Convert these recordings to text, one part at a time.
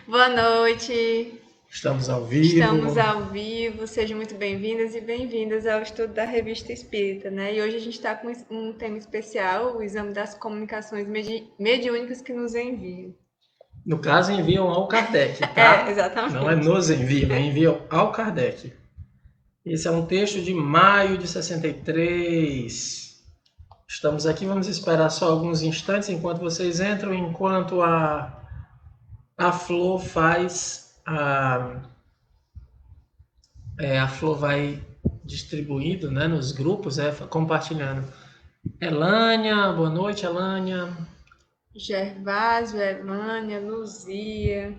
Boa noite, Estamos ao estamos vivo. ao vivo, sejam muito bem-vindas e bem-vindas ao estudo da Revista Espírita, né? E hoje a gente está com um tema especial, o exame das comunicações mediúnicas que nos enviam. No caso, enviam ao Kardec, É, tá? Não é exatamente. nos enviam, enviam ao Kardec. Esse é um texto de maio de 63. Estamos aqui, vamos esperar só alguns instantes enquanto vocês entram, enquanto a Flor faz a Flor vai distribuindo, né, nos grupos, compartilhando. Elânia, boa noite, Elânia. Gervásio, Evânia, Luzia.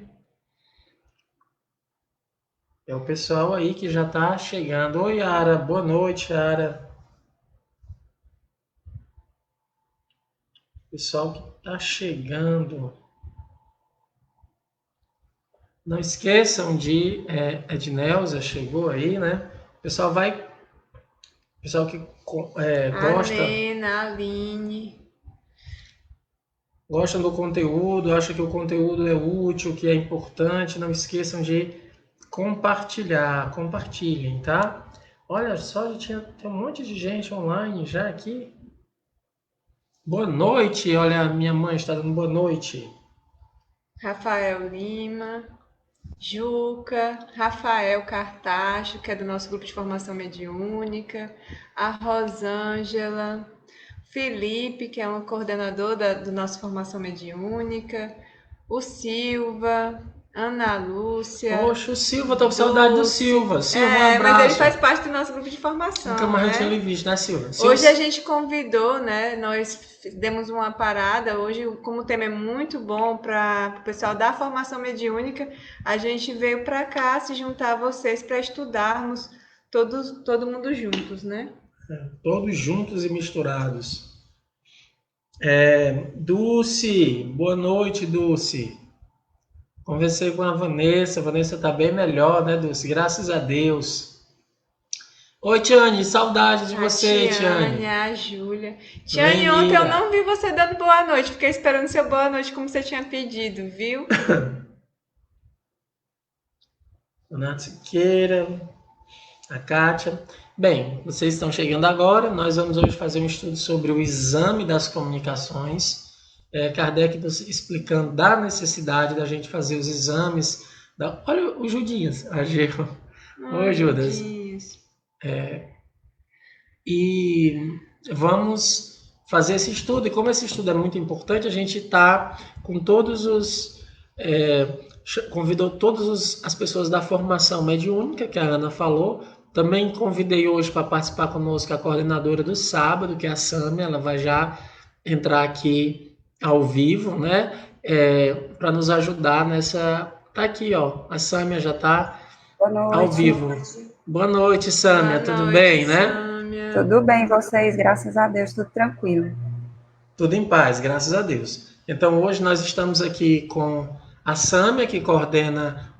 É o pessoal aí que já está chegando. Oi, Yara, boa noite, Yara. Pessoal que está chegando. Não esqueçam de Edneuza chegou aí, né? O pessoal vai, pessoal que A gosta, Nena, a Aline. gostam do conteúdo, acha que o conteúdo é útil, que é importante, não esqueçam de compartilhar, compartilhem, tá? Olha só, tem um monte de gente online já aqui. Boa noite, olha, minha mãe está dando boa noite. Rafael Lima. Juca, Rafael Cartacho, que é do nosso grupo de formação mediúnica, a Rosângela, Felipe, que é um coordenador do nosso formação mediúnica, o Silva, Ana Lúcia, Poxa, o Silva, tô com saudade do Dulce. Silva. Silva, um É, mas ele abraço. faz parte do nosso grupo de Nunca formação, mais eu tinha né? lhe visto, né, Silva? Hoje a gente convidou, né? Nós demos uma parada. Hoje, como o tema é muito bom para o pessoal da formação mediúnica, a gente veio para cá se juntar a vocês para estudarmos todo mundo juntos, né? Todos juntos e misturados. Dulce, boa noite, Dulce. Conversei com a Vanessa. A Vanessa tá bem melhor, né, Dulce? Graças a Deus. Oi, Tiane, saudade de A você, Tiane, Tiane. a Júlia. Tiane, ontem eu Lenira, não vi você dando boa noite. Fiquei esperando seu boa noite como você tinha pedido, viu? Dona Siqueira, a Kátia. Bem, vocês estão chegando agora. Nós vamos hoje fazer um estudo sobre o exame das comunicações. Kardec nos explicando da necessidade da gente fazer os exames. Olha o Judinhas, a Geo. Oi, Ai, Judas. Judinhos. E vamos fazer esse estudo. E como esse estudo é muito importante, a gente está com todos os. Convidou todas as pessoas da formação mediúnica, que a Ana falou. Também convidei hoje para participar conosco a coordenadora do sábado, que é a Sâmia. Ela vai já entrar aqui ao vivo, né? Para nos ajudar nessa. Tá aqui, ó. A Sâmia já está Boa ao noite. vivo. Boa noite, Boa Sâmia. Tudo noite, bem, né? Sâmia. Tudo bem, vocês? Graças a Deus, tudo tranquilo. Tudo em paz, graças a Deus. Então, hoje nós estamos aqui com a Sâmia, que coordena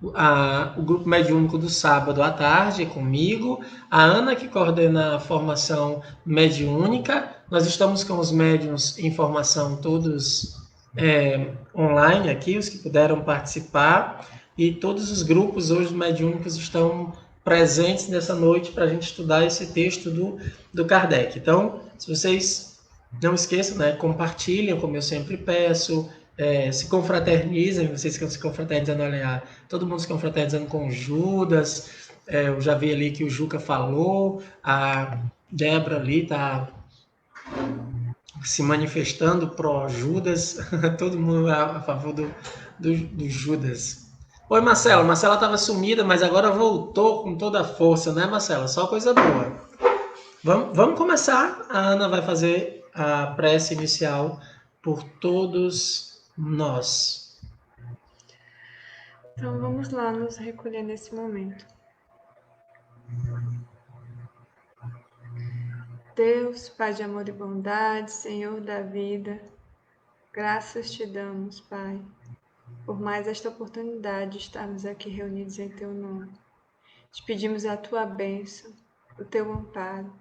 o grupo mediúnico do sábado à tarde, comigo. A Ana, que coordena a formação mediúnica. Nós estamos com os médiuns em formação todos online aqui, os que puderam participar. E todos os grupos hoje mediúnicos estão presentes nessa noite para a gente estudar esse texto do Kardec. Então, se vocês não esqueçam, né? Compartilhem, como eu sempre peço. Se confraternizem, vocês que estão se confraternizando, olha, todo mundo se confraternizando com o Judas. Eu já vi ali que o Juca falou, a Débora ali está se manifestando pró Judas, todo mundo a favor do Judas. Oi, Marcela. Marcela estava sumida, mas agora voltou com toda a força, né, Marcela? Só coisa boa. Vamos começar. A Ana vai fazer a prece inicial por todos nós. Então vamos lá nos recolher nesse momento. Deus, Pai de amor e bondade, Senhor da vida, graças te damos, Pai, por mais esta oportunidade de estarmos aqui reunidos em Teu nome. Te pedimos a Tua bênção, o Teu amparo,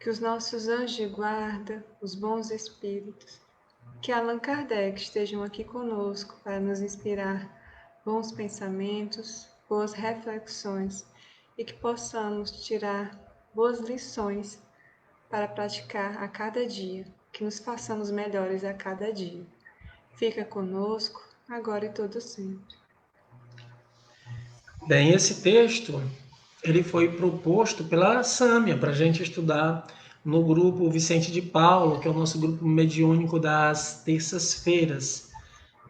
que os nossos anjos de guarda, os bons espíritos, que Allan Kardec estejam aqui conosco para nos inspirar bons pensamentos, boas reflexões e que possamos tirar boas lições para praticar a cada dia, que nos façamos melhores a cada dia. Fica conosco, agora e todo sempre. Bem, esse texto ele foi proposto pela Sâmia para a gente estudar no grupo Vicente de Paulo, que é o nosso grupo mediúnico das terças-feiras.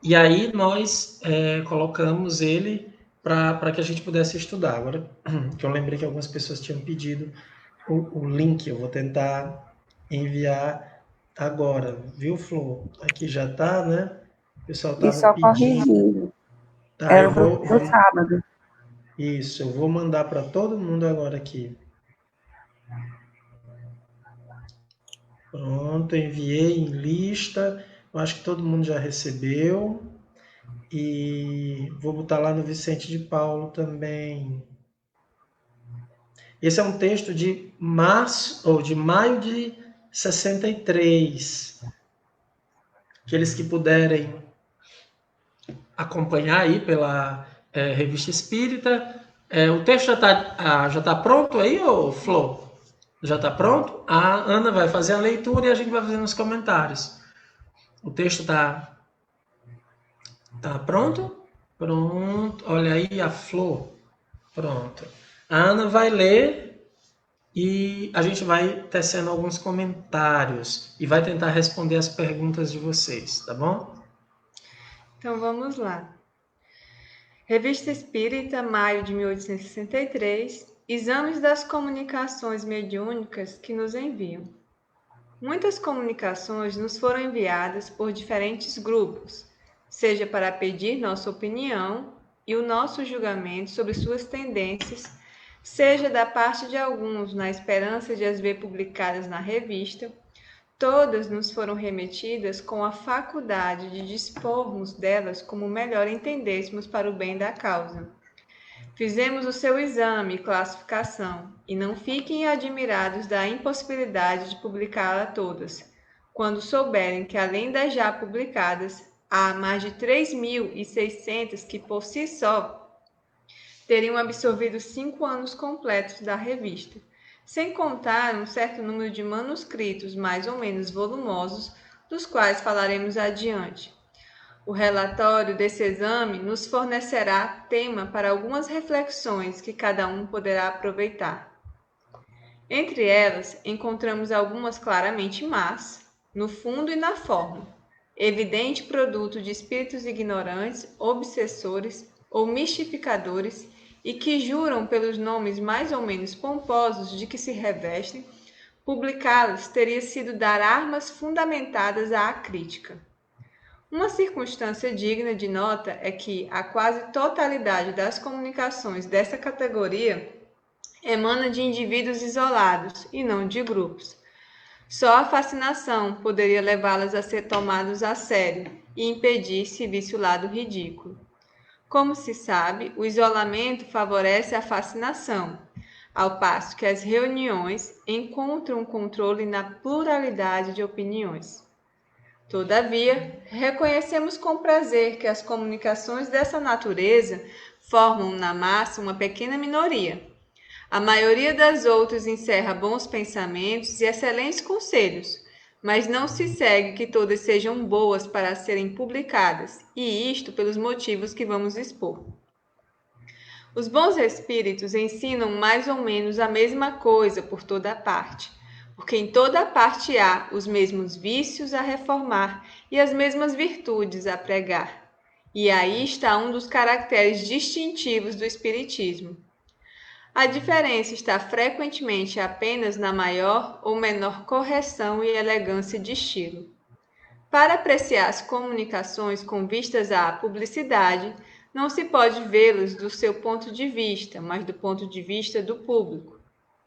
E aí nós colocamos ele para que a gente pudesse estudar. Agora que eu lembrei que algumas pessoas tinham pedido o link, eu vou tentar enviar agora, viu, Flor? Aqui já está, né? O pessoal E estava só pedindo. corrigindo, Tá, era eu o vou. grupo do sábado. Isso, eu vou mandar para todo mundo agora aqui. Pronto, enviei em lista. Eu acho que todo mundo já recebeu. E vou botar lá no Vicente de Paulo também. Esse é um texto de março ou de maio de 63. Aqueles que puderem acompanhar aí pela Revista Espírita. O texto já tá pronto aí, ô Flor? Já está pronto? A Ana vai fazer a leitura e a gente vai fazer nos comentários. O texto tá pronto? Pronto. Olha aí a Flor. Pronto. A Ana vai ler e a gente vai tecendo alguns comentários e vai tentar responder as perguntas de vocês, tá bom? Então vamos lá. Revista Espírita, maio de 1863, exames das comunicações mediúnicas que nos enviam. Muitas comunicações nos foram enviadas por diferentes grupos, seja para pedir nossa opinião e o nosso julgamento sobre suas tendências, seja da parte de alguns na esperança de as ver publicadas na revista. Todas nos foram remetidas com a faculdade de dispormos delas como melhor entendêssemos para o bem da causa. Fizemos o seu exame e classificação, e não fiquem admirados da impossibilidade de publicá-la todas, quando souberem que, além das já publicadas, há mais de 3.600 que, por si só, teriam absorvido 5 anos completos da revista, sem contar um certo número de manuscritos mais ou menos volumosos, dos quais falaremos adiante. O relatório desse exame nos fornecerá tema para algumas reflexões que cada um poderá aproveitar. Entre elas, encontramos algumas claramente más, no fundo e na forma, evidente produto de espíritos ignorantes, obsessores ou mistificadores e que juram pelos nomes mais ou menos pomposos de que se revestem, publicá-las teria sido dar armas fundamentadas à crítica. Uma circunstância digna de nota é que a quase totalidade das comunicações dessa categoria emana de indivíduos isolados e não de grupos. Só a fascinação poderia levá-las a ser tomadas a sério e impedir se visse o lado ridículo. Como se sabe, o isolamento favorece a fascinação, ao passo que as reuniões encontram controle na pluralidade de opiniões. Todavia, reconhecemos com prazer que as comunicações dessa natureza formam na massa uma pequena minoria. A maioria das outras encerra bons pensamentos e excelentes conselhos, mas não se segue que todas sejam boas para serem publicadas, e isto pelos motivos que vamos expor. Os bons espíritos ensinam mais ou menos a mesma coisa por toda parte, porque em toda parte há os mesmos vícios a reformar e as mesmas virtudes a pregar. E aí está um dos caracteres distintivos do espiritismo. A diferença está frequentemente apenas na maior ou menor correção e elegância de estilo. Para apreciar as comunicações com vistas à publicidade, não se pode vê-las do seu ponto de vista, mas do ponto de vista do público.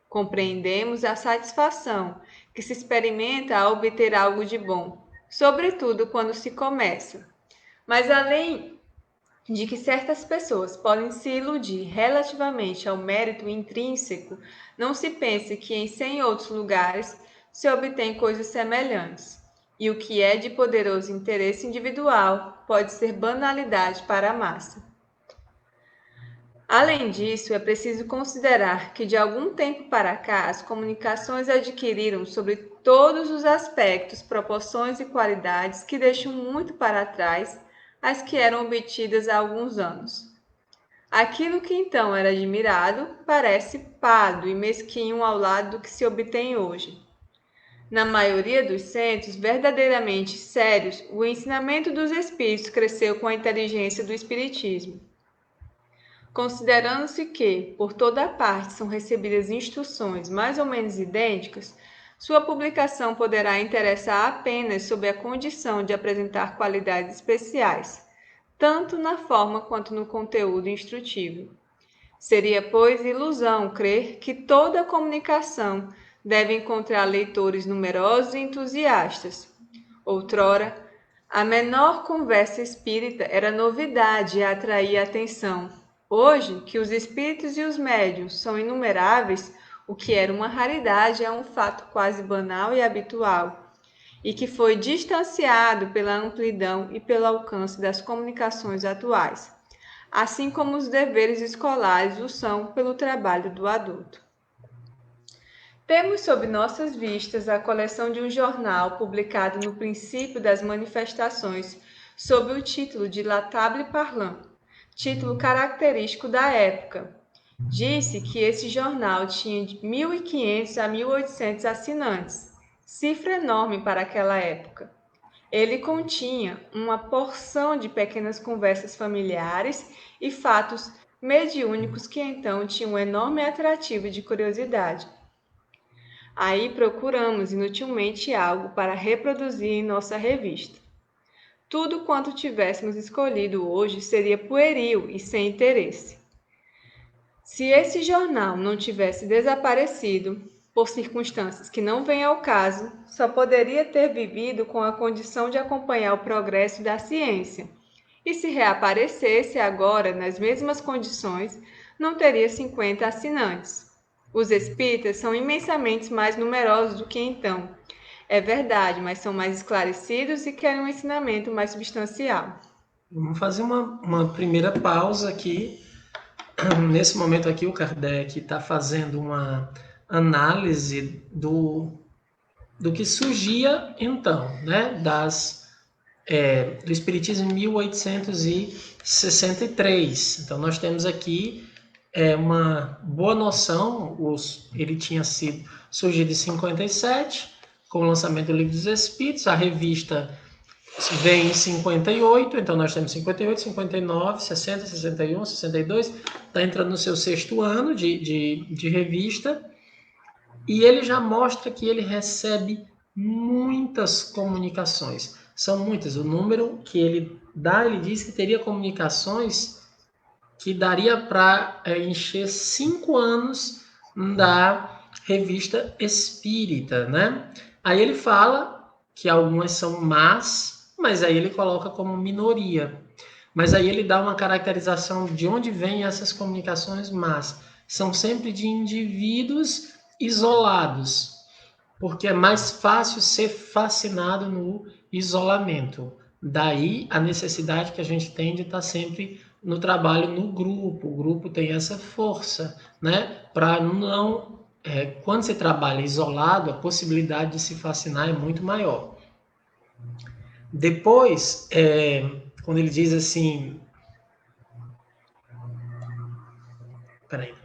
Compreendemos a satisfação que se experimenta ao obter algo de bom, sobretudo quando se começa. Mas além de que certas pessoas podem se iludir relativamente ao mérito intrínseco, não se pense que em 100 outros lugares se obtém coisas semelhantes. e o que é de poderoso interesse individual pode ser banalidade para a massa. Além disso, é preciso considerar que de algum tempo para cá as comunicações adquiriram sobre todos os aspectos, proporções e qualidades que deixam muito para trás as que eram obtidas há alguns anos. Aquilo que então era admirado parece pardo e mesquinho ao lado do que se obtém hoje. Na maioria dos centros verdadeiramente sérios, o ensinamento dos espíritos cresceu com a inteligência do espiritismo. Considerando-se que, por toda parte, são recebidas instruções mais ou menos idênticas, sua publicação poderá interessar apenas sob a condição de apresentar qualidades especiais, tanto na forma quanto no conteúdo instrutivo. Seria, pois, ilusão crer que toda comunicação deve encontrar leitores numerosos e entusiastas. Outrora, a menor conversa espírita era novidade e atraía atenção. Hoje, que os espíritos e os médiuns são inumeráveis, o que era uma raridade é um fato quase banal e habitual, e que foi distanciado pela amplidão e pelo alcance das comunicações atuais, assim como os deveres escolares o são pelo trabalho do adulto. Temos sob nossas vistas a coleção de um jornal publicado no princípio das manifestações sob o título de La Table Parlant, título característico da época. Disse que esse jornal tinha de 1.500 a 1.800 assinantes, cifra enorme para aquela época. Ele continha uma porção de pequenas conversas familiares e fatos mediúnicos que então tinham um enorme atrativo de curiosidade. Aí procuramos inutilmente algo para reproduzir em nossa revista. Tudo quanto tivéssemos escolhido hoje seria pueril e sem interesse. Se esse jornal não tivesse desaparecido, por circunstâncias que não vêm ao caso, só poderia ter vivido com a condição de acompanhar o progresso da ciência. E se reaparecesse agora nas mesmas condições, não teria 50 assinantes. Os espíritas são imensamente mais numerosos do que então. É verdade, mas são mais esclarecidos e querem um ensinamento mais substancial. Vamos fazer uma primeira pausa aqui. Nesse momento aqui, o Kardec está fazendo uma análise do que surgia então, né, do Espiritismo em 1863. Então, nós temos aqui uma boa noção. Ele tinha surgido em 57, com o lançamento do Livro dos Espíritos. A revista vem em 58, então nós temos 58, 59, 60, 61, 62, está entrando no seu 6º ano de revista, e ele já mostra que ele recebe muitas comunicações. São muitas. O número que ele dá, ele diz que teria comunicações que daria para encher 5 anos da revista espírita, né? Aí ele fala que algumas são más, mas aí ele coloca como minoria. Mas aí ele dá uma caracterização de onde vêm essas comunicações más. São sempre de indivíduos isolados, porque é mais fácil ser fascinado no isolamento. Daí a necessidade que a gente tem de estar sempre no trabalho no grupo. O grupo tem essa força, né? Para não... quando você trabalha isolado, a possibilidade de se fascinar é muito maior. Depois, quando ele diz assim... Peraí.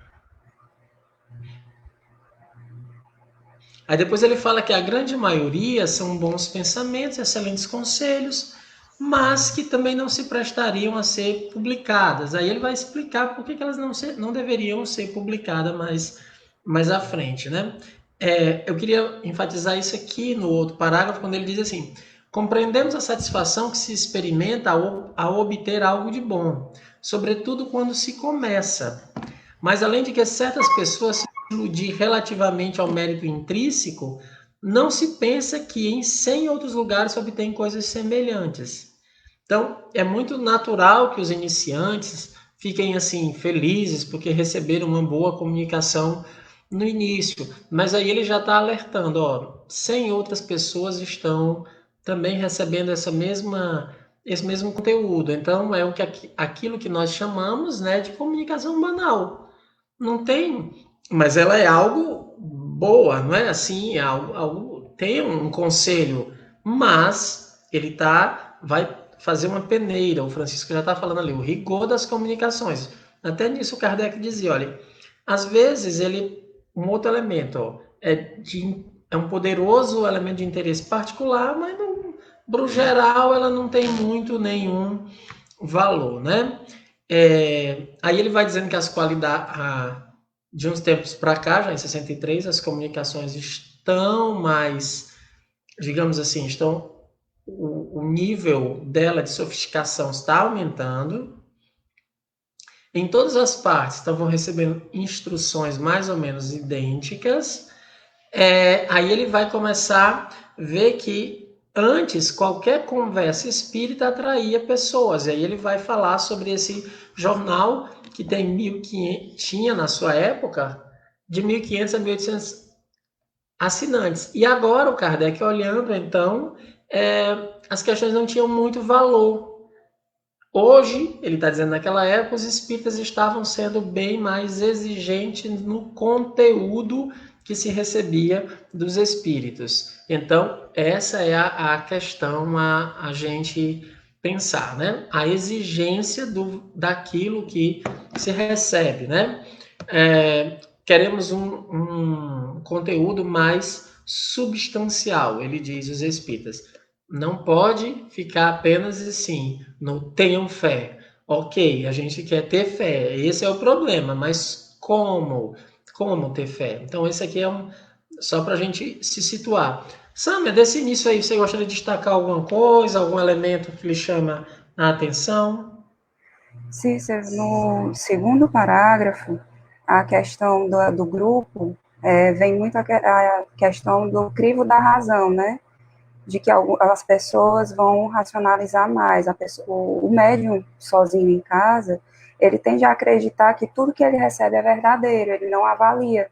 Aí depois ele fala que a grande maioria são bons pensamentos, excelentes conselhos, mas que também não se prestariam a ser publicadas. Aí ele vai explicar por que elas não deveriam ser publicadas mais à frente, né? Eu queria enfatizar isso aqui no outro parágrafo, quando ele diz assim: compreendemos a satisfação que se experimenta ao obter algo de bom, sobretudo quando se começa. Mas além de que certas pessoas se iludir relativamente ao mérito intrínseco, não se pensa que em 100 outros lugares se obtém coisas semelhantes. Então, é muito natural que os iniciantes fiquem assim felizes porque receberam uma boa comunicação no início, mas aí ele já está alertando, 100 outras pessoas estão também recebendo esse mesmo conteúdo. Então, é aquilo que nós chamamos, né, de comunicação banal. Não tem, mas ela é algo boa, não é assim, tem um conselho, mas vai fazer uma peneira. O Francisco já está falando ali, o rigor das comunicações. Até nisso o Kardec dizia, olha, às vezes um outro elemento, ó, é um poderoso elemento de interesse particular, mas para o geral ela não tem muito nenhum valor, né? Aí ele vai dizendo que as qualidades, de uns tempos para cá, já em 63, as comunicações estão mais, digamos assim, o nível dela de sofisticação está aumentando. Em todas as partes estavam recebendo instruções mais ou menos idênticas. Aí ele vai começar a ver que antes qualquer conversa espírita atraía pessoas. E aí ele vai falar sobre esse jornal que tem 1.500, tinha na sua época de 1.500 a 1.800 assinantes. E agora o Kardec olhando, então, as questões não tinham muito valor. Hoje, ele está dizendo, naquela época, os espíritas estavam sendo bem mais exigentes no conteúdo que se recebia dos espíritos. Então, essa é a questão a gente pensar, né? A exigência daquilo que se recebe, né? Queremos um conteúdo mais substancial, ele diz, os espíritas. Não pode ficar apenas assim, no tenham fé. Ok, a gente quer ter fé, esse é o problema, mas como? Como ter fé? Então, esse aqui só para a gente se situar. Sâmia, desse início aí, você gostaria de destacar alguma coisa, algum elemento que lhe chama a atenção? Cícero, no segundo parágrafo, a questão do grupo, vem muito a questão do crivo da razão, né? De que as pessoas vão racionalizar mais. O médium sozinho em casa, ele tende a acreditar que tudo que ele recebe é verdadeiro, ele não avalia.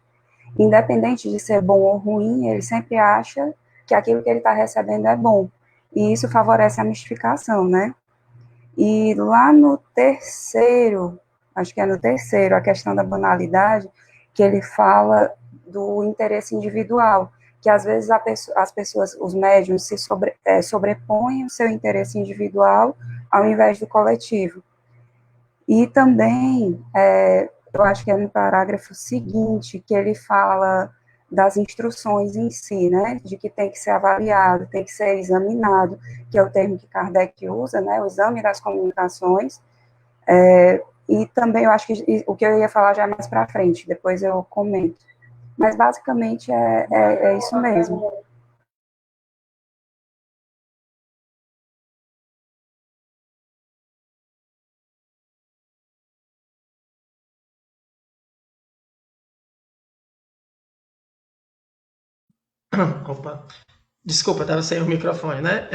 Independente de ser bom ou ruim, ele sempre acha que aquilo que ele está recebendo é bom. E isso favorece a mistificação, né? E lá no terceiro, acho que é no terceiro, a questão da banalidade, que ele fala do interesse individual, que às vezes as pessoas, os médiuns, sobrepõem o seu interesse individual ao invés do coletivo. E também, eu acho que é no parágrafo seguinte, que ele fala das instruções em si, né, de que tem que ser avaliado, tem que ser examinado, que é o termo que Kardec usa, né, o exame das comunicações, e também eu acho que o que eu ia falar já é mais para frente, depois eu comento. Mas basicamente é isso mesmo. Opa, desculpa, estava sem o microfone, né?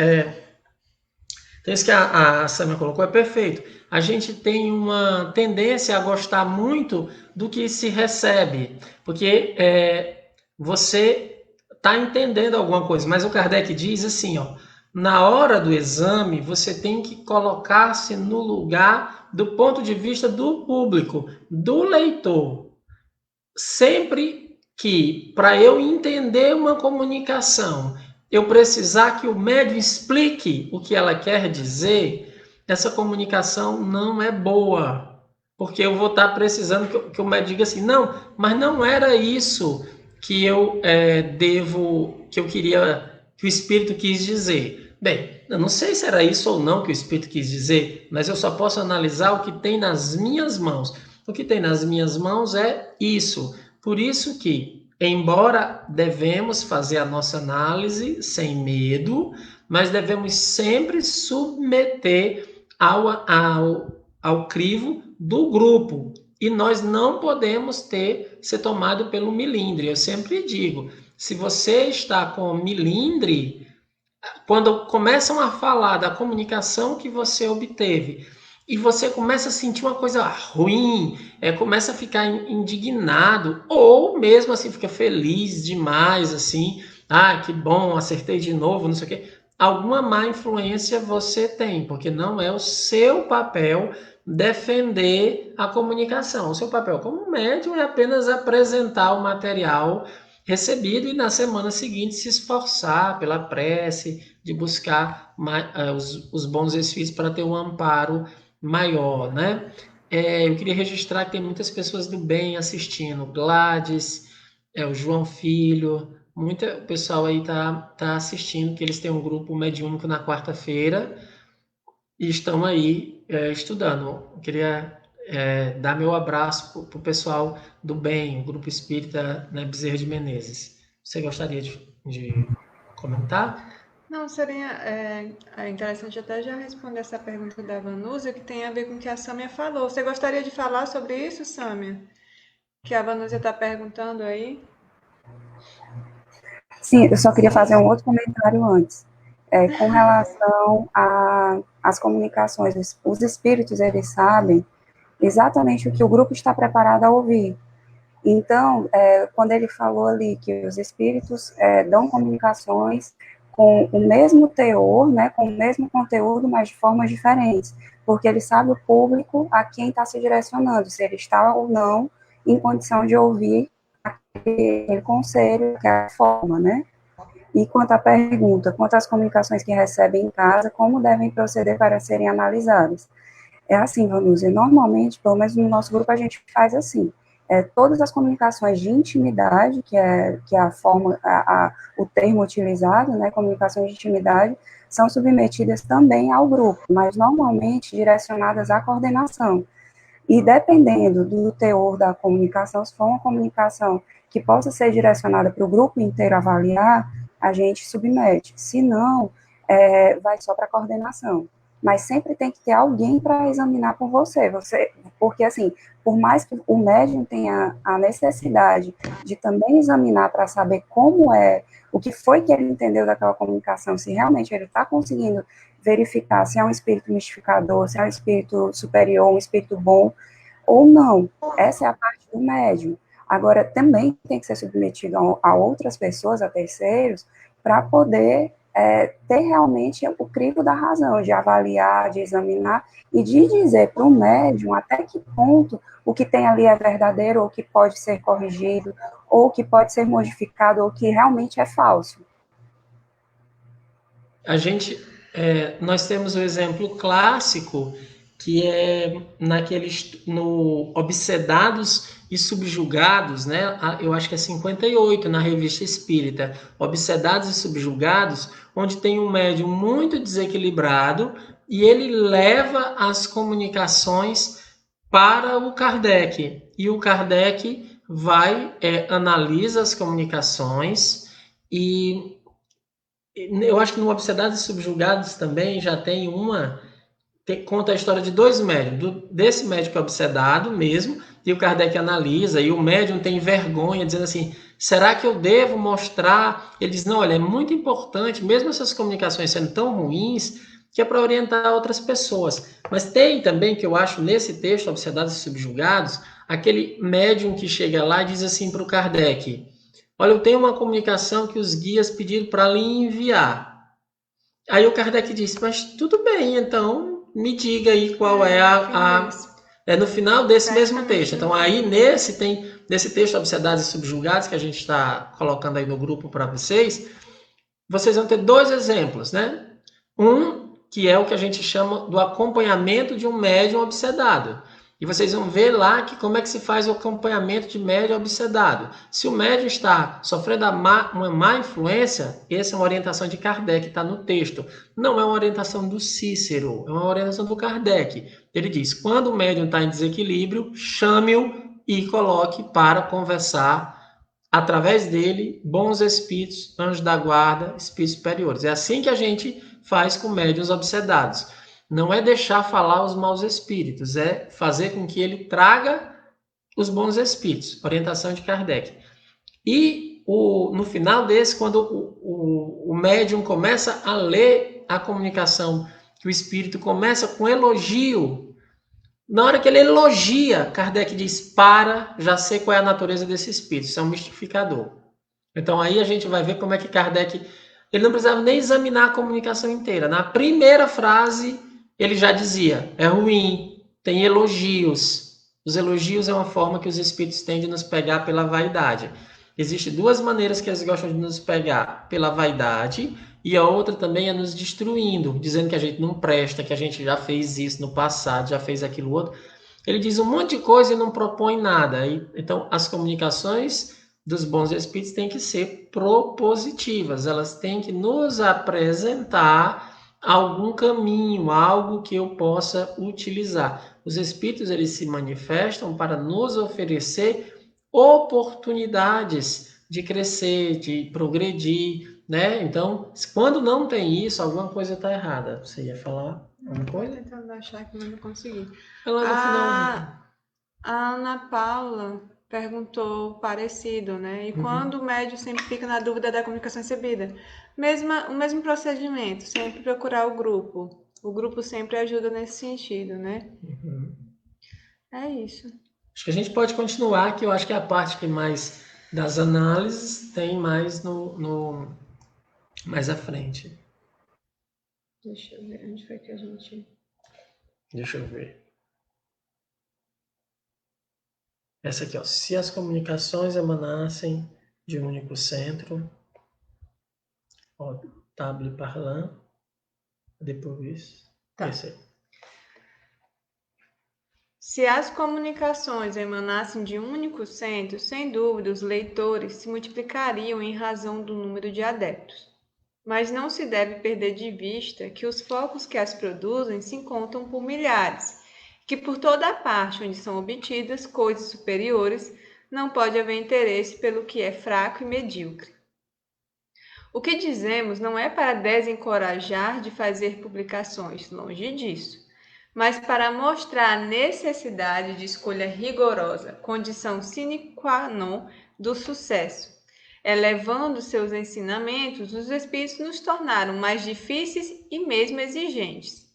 Então, isso que a Samia colocou é perfeito. A gente tem uma tendência a gostar muito do que se recebe, porque você está entendendo alguma coisa, mas o Kardec diz assim, ó, na hora do exame, você tem que colocar-se no lugar do ponto de vista do público, do leitor. Sempre que, para eu entender uma comunicação, eu precisar que o médium explique o que ela quer dizer, essa comunicação não é boa. Porque eu vou estar precisando que o médium diga assim, não, mas não era isso que eu que eu queria, que o Espírito quis dizer. Bem, eu não sei se era isso ou não que o Espírito quis dizer, mas eu só posso analisar o que tem nas minhas mãos. O que tem nas minhas mãos é isso. Por isso que, embora devemos fazer a nossa análise sem medo, mas devemos sempre submeter ao crivo do grupo. E nós não podemos ser tomado pelo milindre. Eu sempre digo, se você está com milindre, quando começam a falar da comunicação que você obteve, e você começa a sentir uma coisa ruim, começa a ficar indignado, ou mesmo assim fica feliz demais, assim, que bom, acertei de novo, não sei o quê. alguma má influência você tem, porque não é o seu papel defender a comunicação. O seu papel como médium é apenas apresentar o material recebido e na semana seguinte se esforçar pela prece, de buscar os bons espíritos para ter um amparo maior, né? Eu queria registrar que tem muitas pessoas do bem assistindo. Gladys, o João Filho, muita pessoal aí tá assistindo, que eles têm um grupo mediúnico na quarta-feira e estão aí estudando. Eu queria dar meu abraço para o pessoal do bem, o Grupo Espírita, né, Bezerra de Menezes. Você gostaria de comentar? Não, seria interessante até já responder essa pergunta da Vanúzia, que tem a ver com o que a Sâmia falou. Você gostaria de falar sobre isso, Sâmia? Que a Vanúzia está perguntando aí? Sim, eu só queria fazer um outro comentário antes. Com relação às comunicações, os espíritos, eles sabem exatamente o que o grupo está preparado a ouvir. Então, quando ele falou ali que os espíritos dão comunicações com o mesmo teor, né, com o mesmo conteúdo, mas de formas diferentes, porque ele sabe o público a quem está se direcionando, se ele está ou não em condição de ouvir aquele conselho, aquela forma, né? E quanto à pergunta, quanto às comunicações que recebem em casa, como devem proceder para serem analisadas? É assim, Vanúzia, normalmente, pelo menos no nosso grupo, a gente faz assim, todas as comunicações de intimidade, que é a forma, o termo utilizado, né, comunicações de intimidade, são submetidas também ao grupo, mas normalmente direcionadas à coordenação. E dependendo do teor da comunicação, se for uma comunicação que possa ser direcionada para o grupo inteiro avaliar, a gente submete. Se não, vai só para a coordenação. Mas sempre tem que ter alguém para examinar por você. Porque, assim, por mais que o médium tenha a necessidade de também examinar para saber como é, o que foi que ele entendeu daquela comunicação, se realmente ele está conseguindo verificar se é um espírito mistificador, se é um espírito superior, um espírito bom, ou não. Essa é a parte do médium. Agora, também tem que ser submetido a outras pessoas, a terceiros, para poder ter realmente o crivo da razão, de avaliar, de examinar e de dizer para o médium até que ponto o que tem ali é verdadeiro, ou que pode ser corrigido, ou que pode ser modificado, ou que realmente é falso. Nós temos o exemplo clássico que é no Obsedados e Subjugados, né? Eu acho que é 58 na Revista Espírita, Obsedados e Subjugados, onde tem um médium muito desequilibrado e ele leva as comunicações para o Kardec. E o Kardec analisa as comunicações e eu acho que no Obsedados e Subjugados também já tem conta a história de dois médiums, desse médico obsedado mesmo, e o Kardec analisa, e o médium tem vergonha, dizendo assim, será que eu devo mostrar? Ele diz, não, olha, é muito importante, mesmo essas comunicações sendo tão ruins, que é para orientar outras pessoas. Mas tem também, que eu acho, nesse texto, Obsedados e Subjugados, aquele médium que chega lá e diz assim para o Kardec, olha, eu tenho uma comunicação que os guias pediram para lhe enviar. Aí o Kardec disse, mas tudo bem, então me diga aí qual é no final desse mesmo texto. Então aí nesse texto Obsedados e Subjugados que a gente está colocando aí no grupo para vocês vão ter dois exemplos, né? Um que é o que a gente chama do acompanhamento de um médium obsedado. E vocês vão ver lá como é que se faz o acompanhamento de médium obsedado. Se o médium está sofrendo uma má influência, essa é uma orientação de Kardec, está no texto. Não é uma orientação do Cícero, é uma orientação do Kardec. Ele diz, quando o médium está em desequilíbrio, chame-o e coloque para conversar através dele, bons espíritos, anjos da guarda, espíritos superiores. É assim que a gente faz com médiuns obsedados. Não é deixar falar os maus espíritos, é fazer com que ele traga os bons espíritos. Orientação de Kardec. E no final desse, quando o médium começa a ler a comunicação, que o espírito começa com elogio, na hora que ele elogia, Kardec diz, já sei qual é a natureza desse espírito, isso é um mistificador. Então aí a gente vai ver como é que Kardec Ele não precisava nem examinar a comunicação inteira. Na primeira frase, ele já dizia: é ruim, tem elogios. Os elogios é uma forma que os espíritos têm de nos pegar pela vaidade. Existem duas maneiras que eles gostam de nos pegar: pela vaidade, e a outra também é nos destruindo, dizendo que a gente não presta, que a gente já fez isso no passado, já fez aquilo outro. Ele diz um monte de coisa e não propõe nada. Então, as comunicações dos bons espíritos têm que ser propositivas, elas têm que nos apresentar algum caminho, algo que eu possa utilizar. Os espíritos eles se manifestam para nos oferecer oportunidades de crescer, de progredir, né? Então, quando não tem isso, alguma coisa está errada. Você ia falar alguma coisa? Estou tentando achar que eu não consegui. Lá no final. A Ana Paula perguntou parecido, né? E quando o médium sempre fica na dúvida da comunicação recebida? O mesmo procedimento, sempre procurar o grupo. O grupo sempre ajuda nesse sentido, né? É isso. Acho que a gente pode continuar, que eu acho que é a parte que mais das análises tem mais mais à frente. Deixa eu ver onde foi que a gente... Deixa eu ver. Essa aqui, ó. Se as comunicações emanassem de um único centro, ó, table parlant, depois, Tá. esse aí. Se as comunicações emanassem de um único centro, sem dúvida os leitores se multiplicariam em razão do número de adeptos. Mas não se deve perder de vista que os focos que as produzem se contam por milhares, que por toda a parte onde são obtidas coisas superiores, não pode haver interesse pelo que é fraco e medíocre. O que dizemos não é para desencorajar de fazer publicações, longe disso, mas para mostrar a necessidade de escolha rigorosa, condição sine qua non do sucesso. Elevando seus ensinamentos, os espíritos nos tornaram mais difíceis e mesmo exigentes.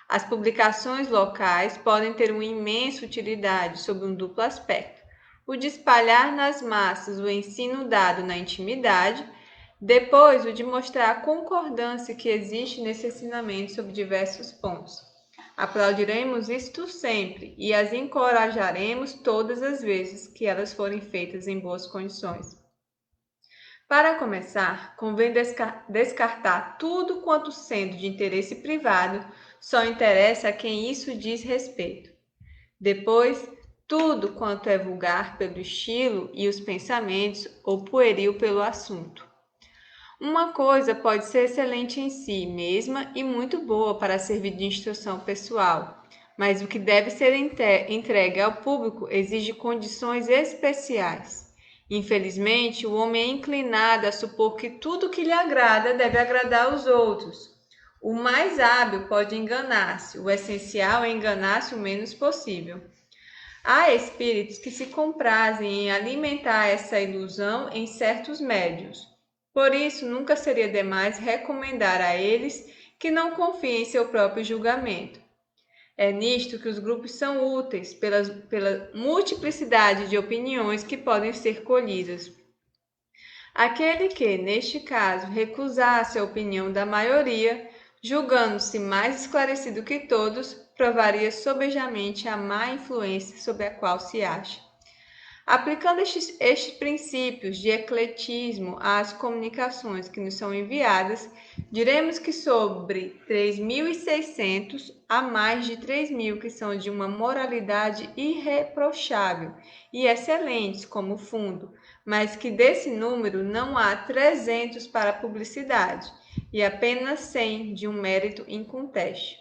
As publicações locais podem ter uma imensa utilidade sob um duplo aspecto: o de espalhar nas massas o ensino dado na intimidade, depois o de mostrar a concordância que existe nesse ensinamento sobre diversos pontos. Aplaudiremos isto sempre e as encorajaremos todas as vezes que elas forem feitas em boas condições. Para começar, convém descartar tudo quanto sendo de interesse privado só interessa a quem isso diz respeito. Depois, tudo quanto é vulgar pelo estilo e os pensamentos ou pueril pelo assunto. Uma coisa pode ser excelente em si mesma e muito boa para servir de instrução pessoal, mas o que deve ser entregue ao público exige condições especiais. Infelizmente, o homem é inclinado a supor que tudo que lhe agrada deve agradar aos outros. O mais hábil pode enganar-se, o essencial é enganar-se o menos possível. Há espíritos que se comprazem em alimentar essa ilusão em certos médiuns. Por isso, nunca seria demais recomendar a eles que não confiem em seu próprio julgamento. É nisto que os grupos são úteis, pela multiplicidade de opiniões que podem ser colhidas. Aquele que, neste caso, recusasse a opinião da maioria, julgando-se mais esclarecido que todos, provaria sobejamente a má influência sobre a qual se acha. Aplicando estes princípios de ecletismo às comunicações que nos são enviadas, diremos que sobre 3.600 há mais de 3.000 que são de uma moralidade irreprochável e excelentes como fundo, mas que desse número não há 300 para publicidade e apenas 100 de um mérito inconteste.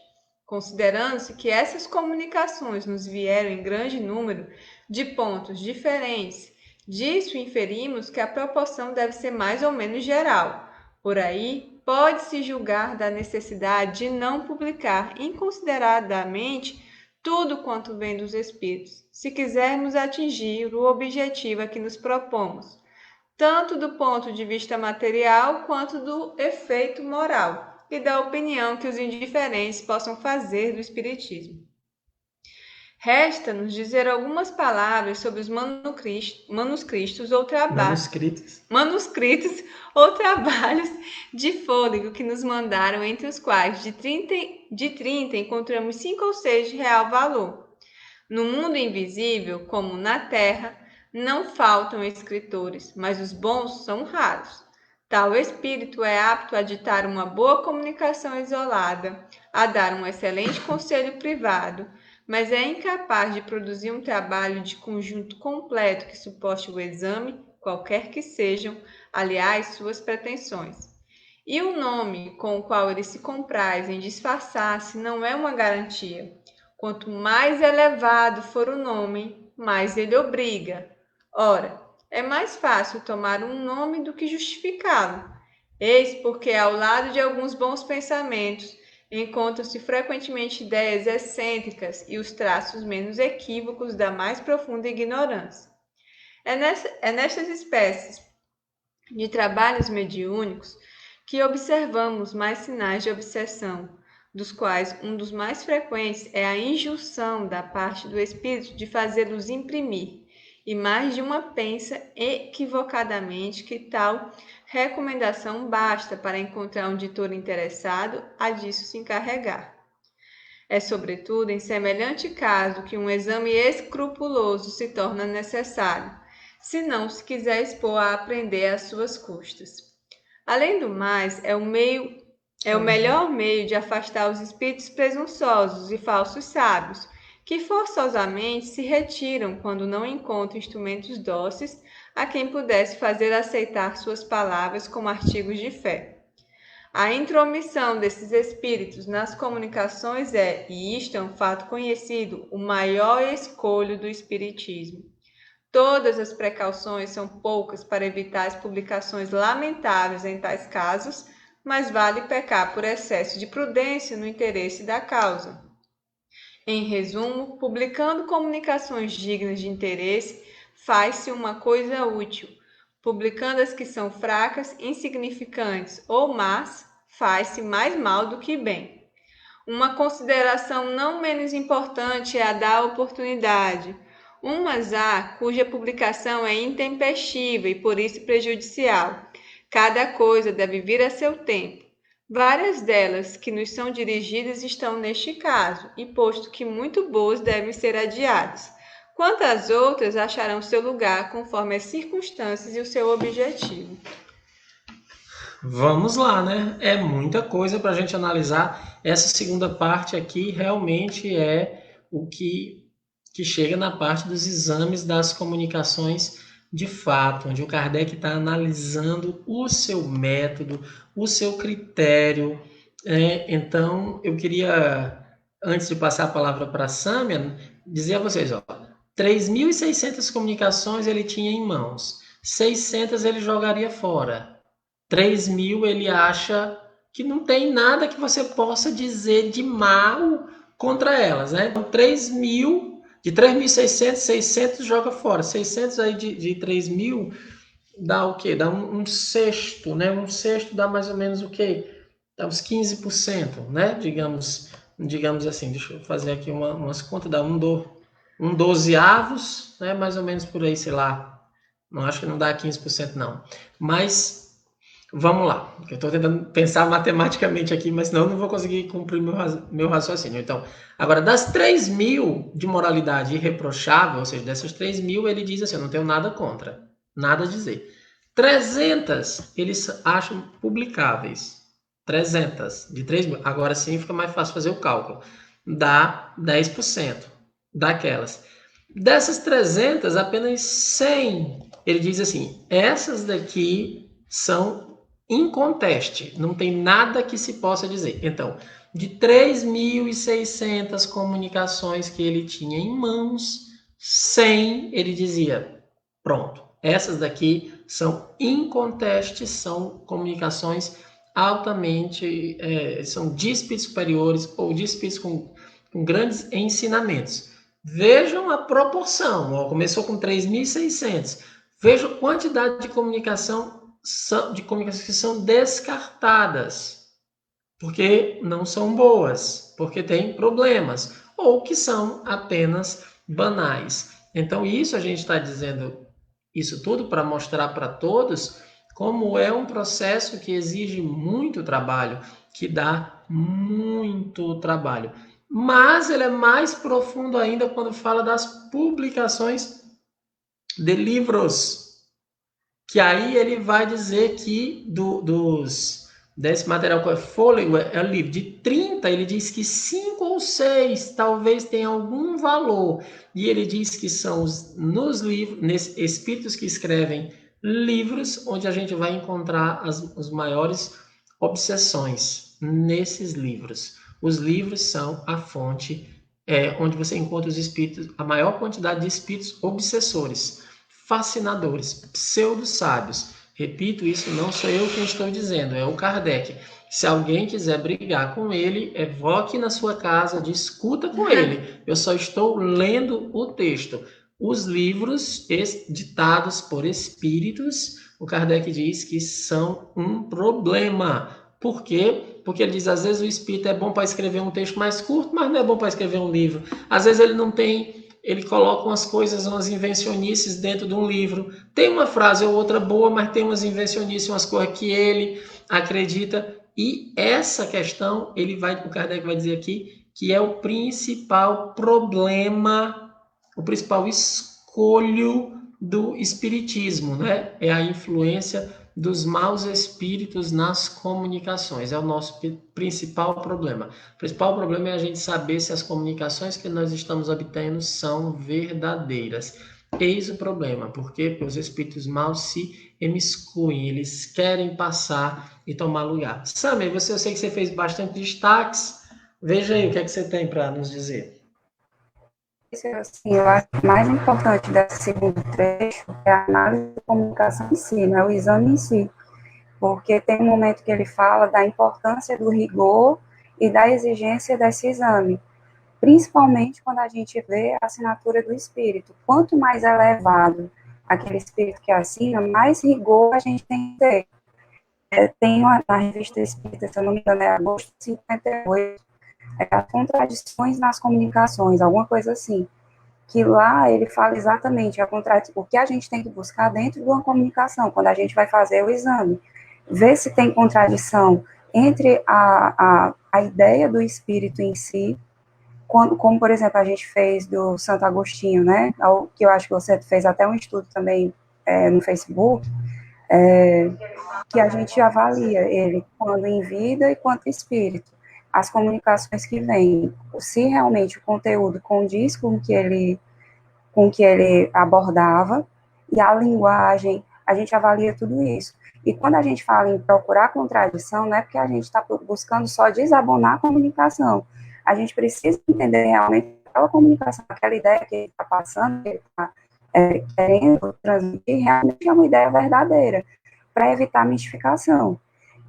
Considerando-se que essas comunicações nos vieram em grande número, de pontos diferentes, disso inferimos que a proporção deve ser mais ou menos geral. Por aí, pode-se julgar da necessidade de não publicar inconsideradamente tudo quanto vem dos espíritos, se quisermos atingir o objetivo a que nos propomos, tanto do ponto de vista material quanto do efeito moral e da opinião que os indiferentes possam fazer do espiritismo. Resta-nos dizer algumas palavras sobre os manuscritos ou ou trabalhos de fôlego que nos mandaram, entre os quais de 30 encontramos 5 ou 6 de real valor. No mundo invisível, como na terra, não faltam escritores, mas os bons são raros. Tal espírito é apto a ditar uma boa comunicação isolada, a dar um excelente conselho privado, mas é incapaz de produzir um trabalho de conjunto completo que suporte o exame, qualquer que sejam, aliás, suas pretensões. E o nome com o qual ele se compraz em disfarçar-se não é uma garantia. Quanto mais elevado for o nome, mais ele obriga. Ora, é mais fácil tomar um nome do que justificá-lo. Eis porque, ao lado de alguns bons pensamentos, encontram-se frequentemente ideias excêntricas e os traços menos equívocos da mais profunda ignorância. É nestas espécies de trabalhos mediúnicos que observamos mais sinais de obsessão, dos quais um dos mais frequentes é a injunção da parte do espírito de fazê-los imprimir, e mais de uma pensa equivocadamente que tal recomendação basta para encontrar um ditor interessado a disso se encarregar. É, sobretudo, em semelhante caso que um exame escrupuloso se torna necessário, se não se quiser expor a aprender às suas custas. Além do mais, é o melhor meio de afastar os espíritos presunçosos e falsos sábios, que forçosamente se retiram quando não encontram instrumentos dóceis a quem pudesse fazer aceitar suas palavras como artigos de fé. A intromissão desses espíritos nas comunicações é, e isto é um fato conhecido, o maior escolho do espiritismo. Todas as precauções são poucas para evitar as publicações lamentáveis em tais casos, mas vale pecar por excesso de prudência no interesse da causa. Em resumo, publicando comunicações dignas de interesse, faz-se uma coisa útil. Publicando as que são fracas, insignificantes ou más, faz-se mais mal do que bem. Uma consideração não menos importante é a da oportunidade. Umas há cuja publicação é intempestiva e por isso prejudicial. Cada coisa deve vir a seu tempo. Várias delas que nos são dirigidas estão neste caso, e posto que muito boas devem ser adiadas. Quanto às outras, acharão seu lugar conforme as circunstâncias e o seu objetivo. Vamos lá, né? É muita coisa para a gente analisar. Essa segunda parte aqui realmente é o que chega na parte dos exames das comunicações de fato, onde o Kardec está analisando o seu método, o seu critério. Então, eu queria, antes de passar a palavra para a Sâmia, dizer a vocês, 3.600 comunicações ele tinha em mãos, 600 ele jogaria fora, 3.000 ele acha que não tem nada que você possa dizer de mal contra elas, né? Então, 3.000, de 3.600, 600 joga fora, 600 aí de 3.000 dá o quê? Dá um sexto, né? Um sexto dá mais ou menos o quê? Dá uns 15%, né? Digamos assim, deixa eu fazer aqui umas contas, dá um 12avos, né? Mais ou menos por aí, sei lá. Não acho que não dá 15% não. Mas vamos lá. Eu estou tentando pensar matematicamente aqui, mas senão eu não vou conseguir cumprir meu raciocínio. Então, agora, das 3.000 de moralidade irreprochável, ou seja, dessas 3.000, ele diz assim, eu não tenho nada contra, nada a dizer. 300, eles acham publicáveis. 300, de 3.000. Agora sim fica mais fácil fazer o cálculo. Dá 10% daquelas. Dessas 300, apenas 100, ele diz assim, essas daqui são inconteste, não tem nada que se possa dizer. Então, de 3.600 comunicações que ele tinha em mãos, 100 ele dizia, pronto, essas daqui são incontestes, são comunicações altamente, são de espíritos superiores ou de espíritos com grandes ensinamentos. Vejam a proporção, começou com 3.600, vejam a quantidade de comunicações que são descartadas, porque não são boas, porque têm problemas, ou que são apenas banais. Então, isso a gente está dizendo, isso tudo para mostrar para todos como é um processo que exige muito trabalho, que dá muito trabalho. Mas ele é mais profundo ainda quando fala das publicações de livros, que aí ele vai dizer que desse material que é fôlego, é livro de 30, ele diz que 5 ou 6 talvez tenha algum valor. E ele diz que são nos livros, espíritos que escrevem livros, onde a gente vai encontrar as maiores obsessões nesses livros. Os livros são a fonte onde você encontra os espíritos, a maior quantidade de espíritos obsessores, fascinadores, pseudo-sábios. Repito, isso não sou eu quem estou dizendo, é o Kardec. Se alguém quiser brigar com ele, evoque na sua casa, discuta com ele. Eu só estou lendo o texto. Os livros ditados por espíritos, o Kardec diz que são um problema. Por quê? Porque ele diz, às vezes o espírito é bom para escrever um texto mais curto, mas não é bom para escrever um livro. Às vezes ele coloca umas coisas, umas invencionices dentro de um livro. Tem uma frase ou outra boa, mas tem umas invencionices, umas coisas que ele acredita. E essa questão, o Kardec vai dizer aqui, que é o principal problema, o principal escolho do espiritismo, né? É a influência dos maus espíritos nas comunicações. É o nosso principal problema. O principal problema é a gente saber se as comunicações que nós estamos obtendo são verdadeiras. Eis o problema, porque os espíritos maus se emiscuem, eles querem passar e tomar lugar. Samir, eu sei que você fez bastante destaques. Veja aí o que é que você tem para nos dizer. Assim, eu acho que o mais importante desse segundo trecho é a análise da comunicação em si, né, o exame em si, porque tem um momento que ele fala da importância do rigor e da exigência desse exame, principalmente quando a gente vê a assinatura do espírito. Quanto mais elevado aquele espírito que assina, mais rigor a gente tem que ter. Tem na revista Espírita, se eu não me engano, é agosto de 58, as contradições nas comunicações, alguma coisa assim, que lá ele fala exatamente o que a gente tem que buscar dentro de uma comunicação, quando a gente vai fazer o exame, ver se tem contradição entre a ideia do espírito em si, como, por exemplo, a gente fez do Santo Agostinho, né, que eu acho que você fez até um estudo também no Facebook, que a gente avalia ele quando em vida e quanto espírito. As comunicações que vêm, se realmente o conteúdo condiz com o que ele abordava, e a linguagem, a gente avalia tudo isso. E quando a gente fala em procurar contradição, não é porque a gente está buscando só desabonar a comunicação. A gente precisa entender realmente aquela comunicação, aquela ideia que ele está passando, que ele está querendo transmitir, realmente é uma ideia verdadeira, para evitar mistificação.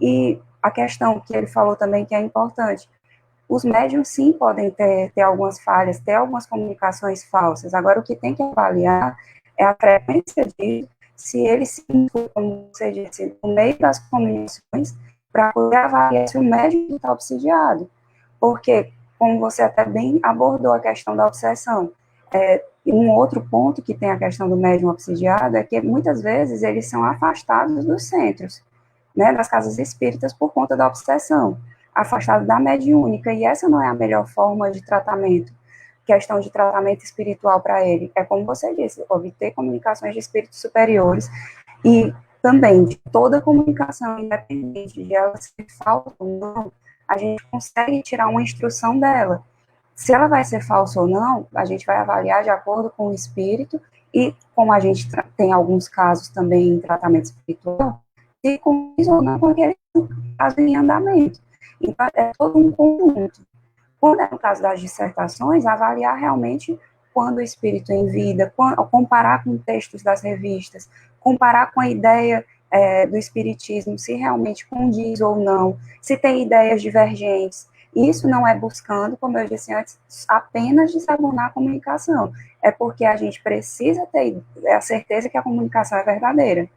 E a questão que ele falou também, que é importante, os médiums sim podem ter algumas falhas, ter algumas comunicações falsas. Agora, o que tem que avaliar é a frequência disso, se ele se inclui, como você disse, no meio das comunicações, para poder avaliar se o médium está obsidiado. Porque, como você até bem abordou a questão da obsessão, e um outro ponto que tem a questão do médium obsidiado é que muitas vezes eles são afastados dos centros, né, das casas espíritas por conta da obsessão, afastado da mediúnica, e essa não é a melhor forma de tratamento, questão de tratamento espiritual para ele. É como você disse, obter comunicações de espíritos superiores, e também de toda comunicação, independente de ela ser falsa ou não, a gente consegue tirar uma instrução dela. Se ela vai ser falsa ou não, a gente vai avaliar de acordo com o espírito, e como a gente tem alguns casos também em tratamento espiritual, se condiz ou não com aquele caso em andamento. Então, é todo um conjunto. Quando é no caso das dissertações, avaliar realmente quando o espírito em vida, comparar com textos das revistas, comparar com a ideia do espiritismo, se realmente condiz ou não, se tem ideias divergentes. Isso não é buscando, como eu disse antes, apenas desabonar a comunicação. É porque a gente precisa ter a certeza que a comunicação é verdadeira.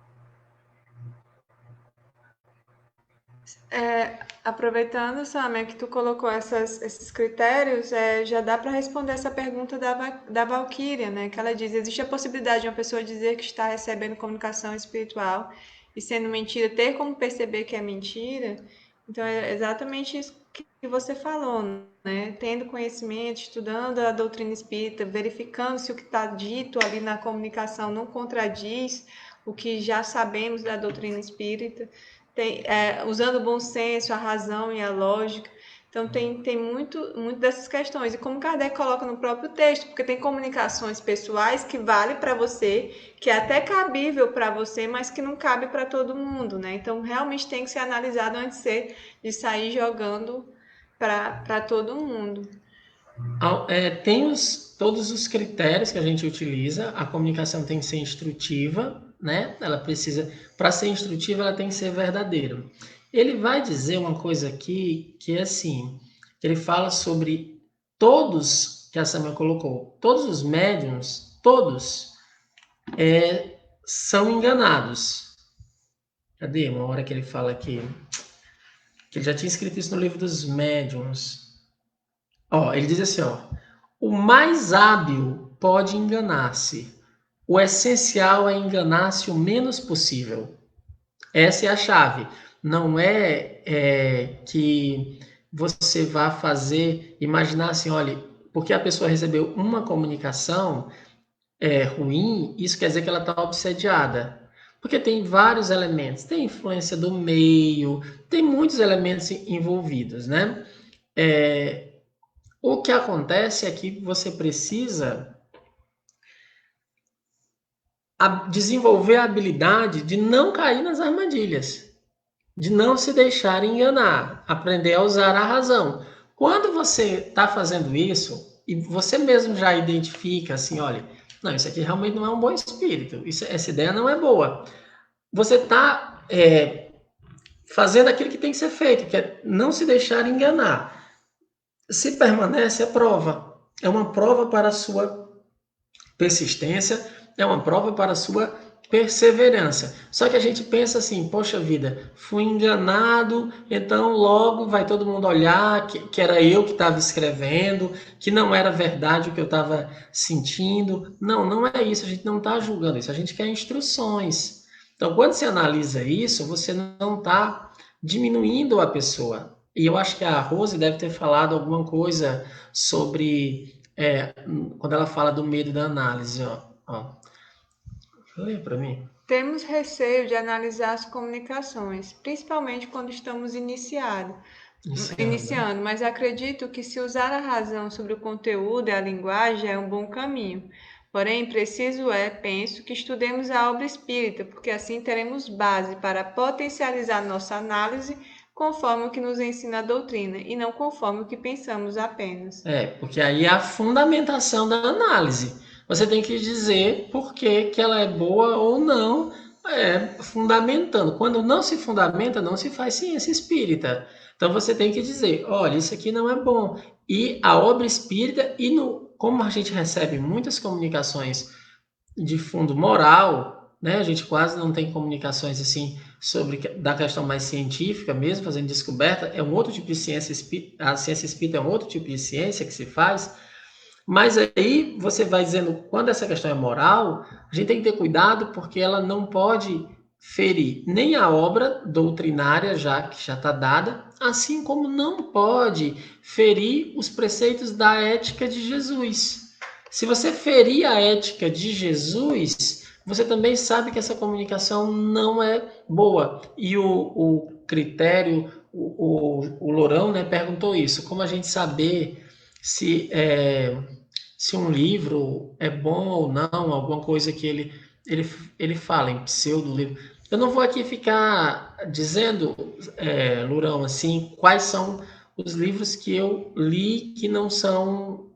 Aproveitando, Samia, que tu colocou esses critérios, já dá para responder essa pergunta da Valquíria, né? Que ela diz: existe a possibilidade de uma pessoa dizer que está recebendo comunicação espiritual e sendo mentira, ter como perceber que é mentira. Então, é exatamente isso que você falou, né? Tendo conhecimento, estudando a doutrina espírita, verificando se o que está dito ali na comunicação não contradiz o que já sabemos da doutrina espírita, usando o bom senso, a razão e a lógica. Então, tem muito dessas questões. E como Kardec coloca no próprio texto, porque tem comunicações pessoais que vale para você, que é até cabível para você, mas que não cabe para todo mundo, né? Então, realmente tem que ser analisado antes de sair jogando para todo mundo. Tem todos os critérios que a gente utiliza. A comunicação tem que ser instrutiva, né? Ela precisa, para ser instrutiva, ela tem que ser verdadeira. Ele vai dizer uma coisa aqui que é assim, que ele fala sobre todos, que a Samia colocou, todos os médiums, todos são enganados. Cadê? Uma hora que ele fala aqui, que ele já tinha escrito isso no livro dos médiums. Ele diz assim, o mais hábil pode enganar-se. O essencial é enganar-se o menos possível. Essa é a chave. Não é que você vá imaginar assim, olha, porque a pessoa recebeu uma comunicação ruim, isso quer dizer que ela está obsediada. Porque tem vários elementos. Tem influência do meio, tem muitos elementos envolvidos, né? O que acontece é que você precisa desenvolver a habilidade de não cair nas armadilhas, de não se deixar enganar, aprender a usar a razão. Quando você está fazendo isso, e você mesmo já identifica assim, olha, não, isso aqui realmente não é um bom espírito, essa ideia não é boa. Você está fazendo aquilo que tem que ser feito, que é não se deixar enganar. Se permanece, é prova. É uma prova para a sua persistência, é uma prova para a sua perseverança. Só que a gente pensa assim, poxa vida, fui enganado, então logo vai todo mundo olhar que era eu que estava escrevendo, que não era verdade o que eu estava sentindo. Não é isso, a gente não está julgando isso, a gente quer instruções. Então, quando você analisa isso, você não está diminuindo a pessoa. E eu acho que a Rose deve ter falado alguma coisa sobre quando ela fala do medo da análise. Lê para mim. Temos receio de analisar as comunicações, principalmente quando estamos iniciando, mas acredito que se usar a razão sobre o conteúdo e a linguagem é um bom caminho. Porém, penso que estudemos a obra espírita, porque assim teremos base para potencializar nossa análise conforme o que nos ensina a doutrina, e não conforme o que pensamos apenas. Porque aí é a fundamentação da análise. Você tem que dizer por que ela é boa ou não, fundamentando. Quando não se fundamenta, não se faz ciência espírita. Então você tem que dizer, olha, isso aqui não é bom. E a obra espírita, como a gente recebe muitas comunicações de fundo moral, né? A gente quase não tem comunicações assim da questão mais científica mesmo, fazendo descoberta, é um outro tipo de ciência espírita, a ciência espírita é um outro tipo de ciência que se faz, mas aí você vai dizendo, quando essa questão é moral, a gente tem que ter cuidado porque ela não pode ferir nem a obra doutrinária que já está dada, assim como não pode ferir os preceitos da ética de Jesus. Se você ferir a ética de Jesus, você também sabe que essa comunicação não é boa. E o critério, o Lourão, né, perguntou isso. Como a gente saber se um livro é bom ou não, alguma coisa que ele fala em pseudo-livro. Eu não vou aqui ficar dizendo, Lourão, assim, quais são os livros que eu li que não são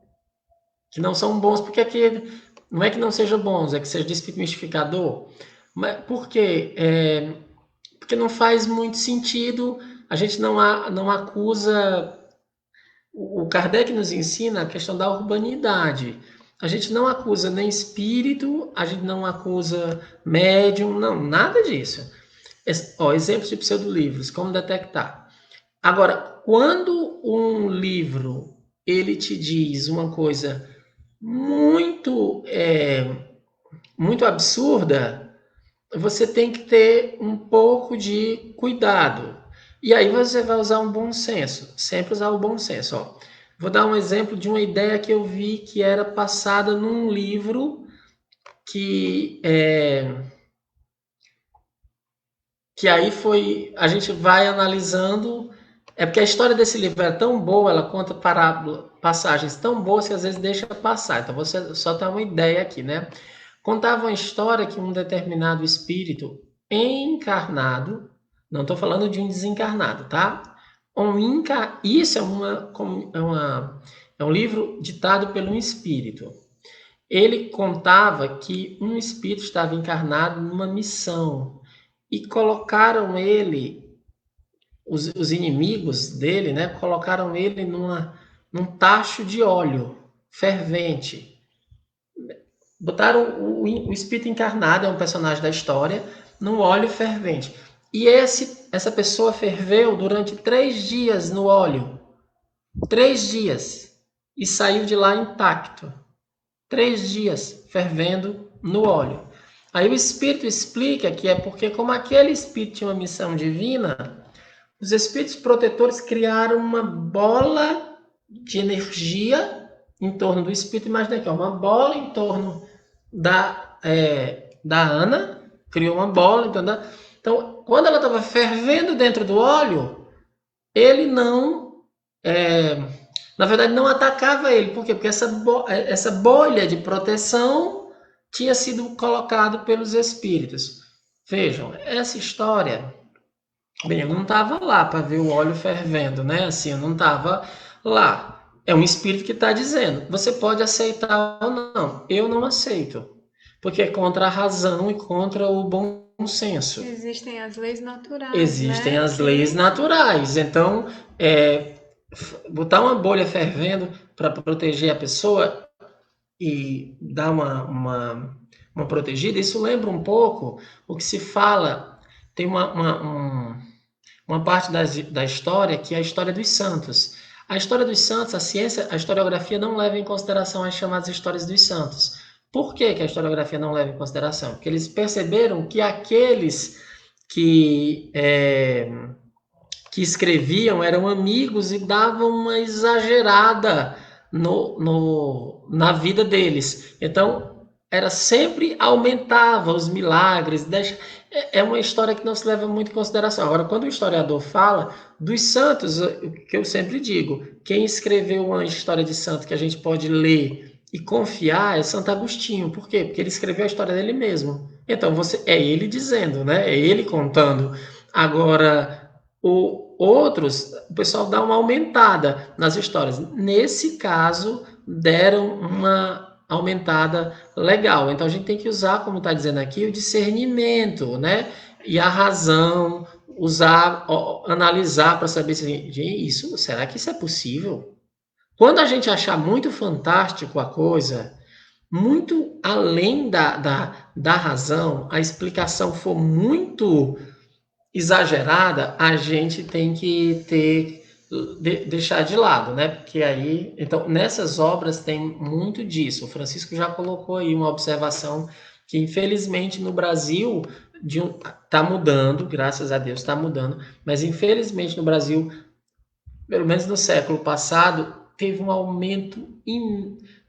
bons, porque aqui não é que não sejam bons, é que seja desmistificador. Mas por quê? Porque não faz muito sentido, a gente não acusa. O Kardec nos ensina a questão da urbanidade. A gente não acusa nem espírito, a gente não acusa médium, não, nada disso. Exemplos de pseudolivros, como detectar. Agora, quando um livro ele te diz uma coisa muito absurda, você tem que ter um pouco de cuidado. E aí você vai usar um bom senso, sempre usar o bom senso. Ó. Vou dar um exemplo de uma ideia que eu vi que era passada num livro que aí foi, a gente vai analisando, é porque a história desse livro é tão boa, ela conta passagens tão boas que às vezes deixa passar. Então você só tem uma ideia aqui, né? Contava uma história que um determinado espírito encarnado, não estou falando de um desencarnado, tá? Isso é um livro ditado por um espírito. Ele contava que um espírito estava encarnado numa missão e colocaram ele, os inimigos dele, né? Colocaram ele num tacho de óleo fervente. Botaram o espírito encarnado, é um personagem da história, no óleo fervente. E essa pessoa ferveu durante 3 dias no óleo. 3 dias. E saiu de lá intacto. 3 dias fervendo no óleo. Aí o Espírito explica que é porque, como aquele Espírito tinha uma missão divina, os Espíritos protetores criaram uma bola de energia em torno do Espírito. Imagina aqui, uma bola em torno da Ana, criou uma bola. Então, quando ela estava fervendo dentro do óleo, ele não... na verdade, não atacava ele. Por quê? Porque essa bolha de proteção tinha sido colocada pelos espíritos. Vejam, essa história... Bem, eu não estava lá para ver o óleo fervendo, né? Assim, eu não estava lá. É um espírito que está dizendo. Você pode aceitar ou não. Eu não aceito. Porque é contra a razão e contra o bom senso. Existem as leis naturais. Existem né? as leis naturais. Então, botar uma bolha fervendo para proteger a pessoa e dar uma protegida, isso lembra um pouco o que se fala. Tem uma parte da história que é a história dos santos. A história dos santos, a ciência, a historiografia não leva em consideração as chamadas histórias dos santos. Por que a historiografia não leva em consideração? Porque eles perceberam que aqueles que escreviam eram amigos e davam uma exagerada na vida deles. Então, era sempre aumentava os milagres. É uma história que não se leva muito em consideração. Agora, quando o historiador fala dos santos, que eu sempre digo, quem escreveu uma história de santo que a gente pode ler e confiar é Santo Agostinho. Por quê? Porque ele escreveu a história dele mesmo. Então, é ele dizendo, né? É ele contando. Agora, outros, o pessoal dá uma aumentada nas histórias. Nesse caso, deram uma aumentada legal. Então a gente tem que usar, como está dizendo aqui, o discernimento, né? E a razão, analisar para saber se será que isso é possível? Quando a gente achar muito fantástico a coisa, muito além da razão, a explicação for muito exagerada, a gente tem que deixar de lado, né? Porque aí, então, nessas obras tem muito disso. O Francisco já colocou aí uma observação que, infelizmente, no Brasil está mudando, graças a Deus está mudando, mas infelizmente no Brasil, pelo menos no século passado, teve um aumento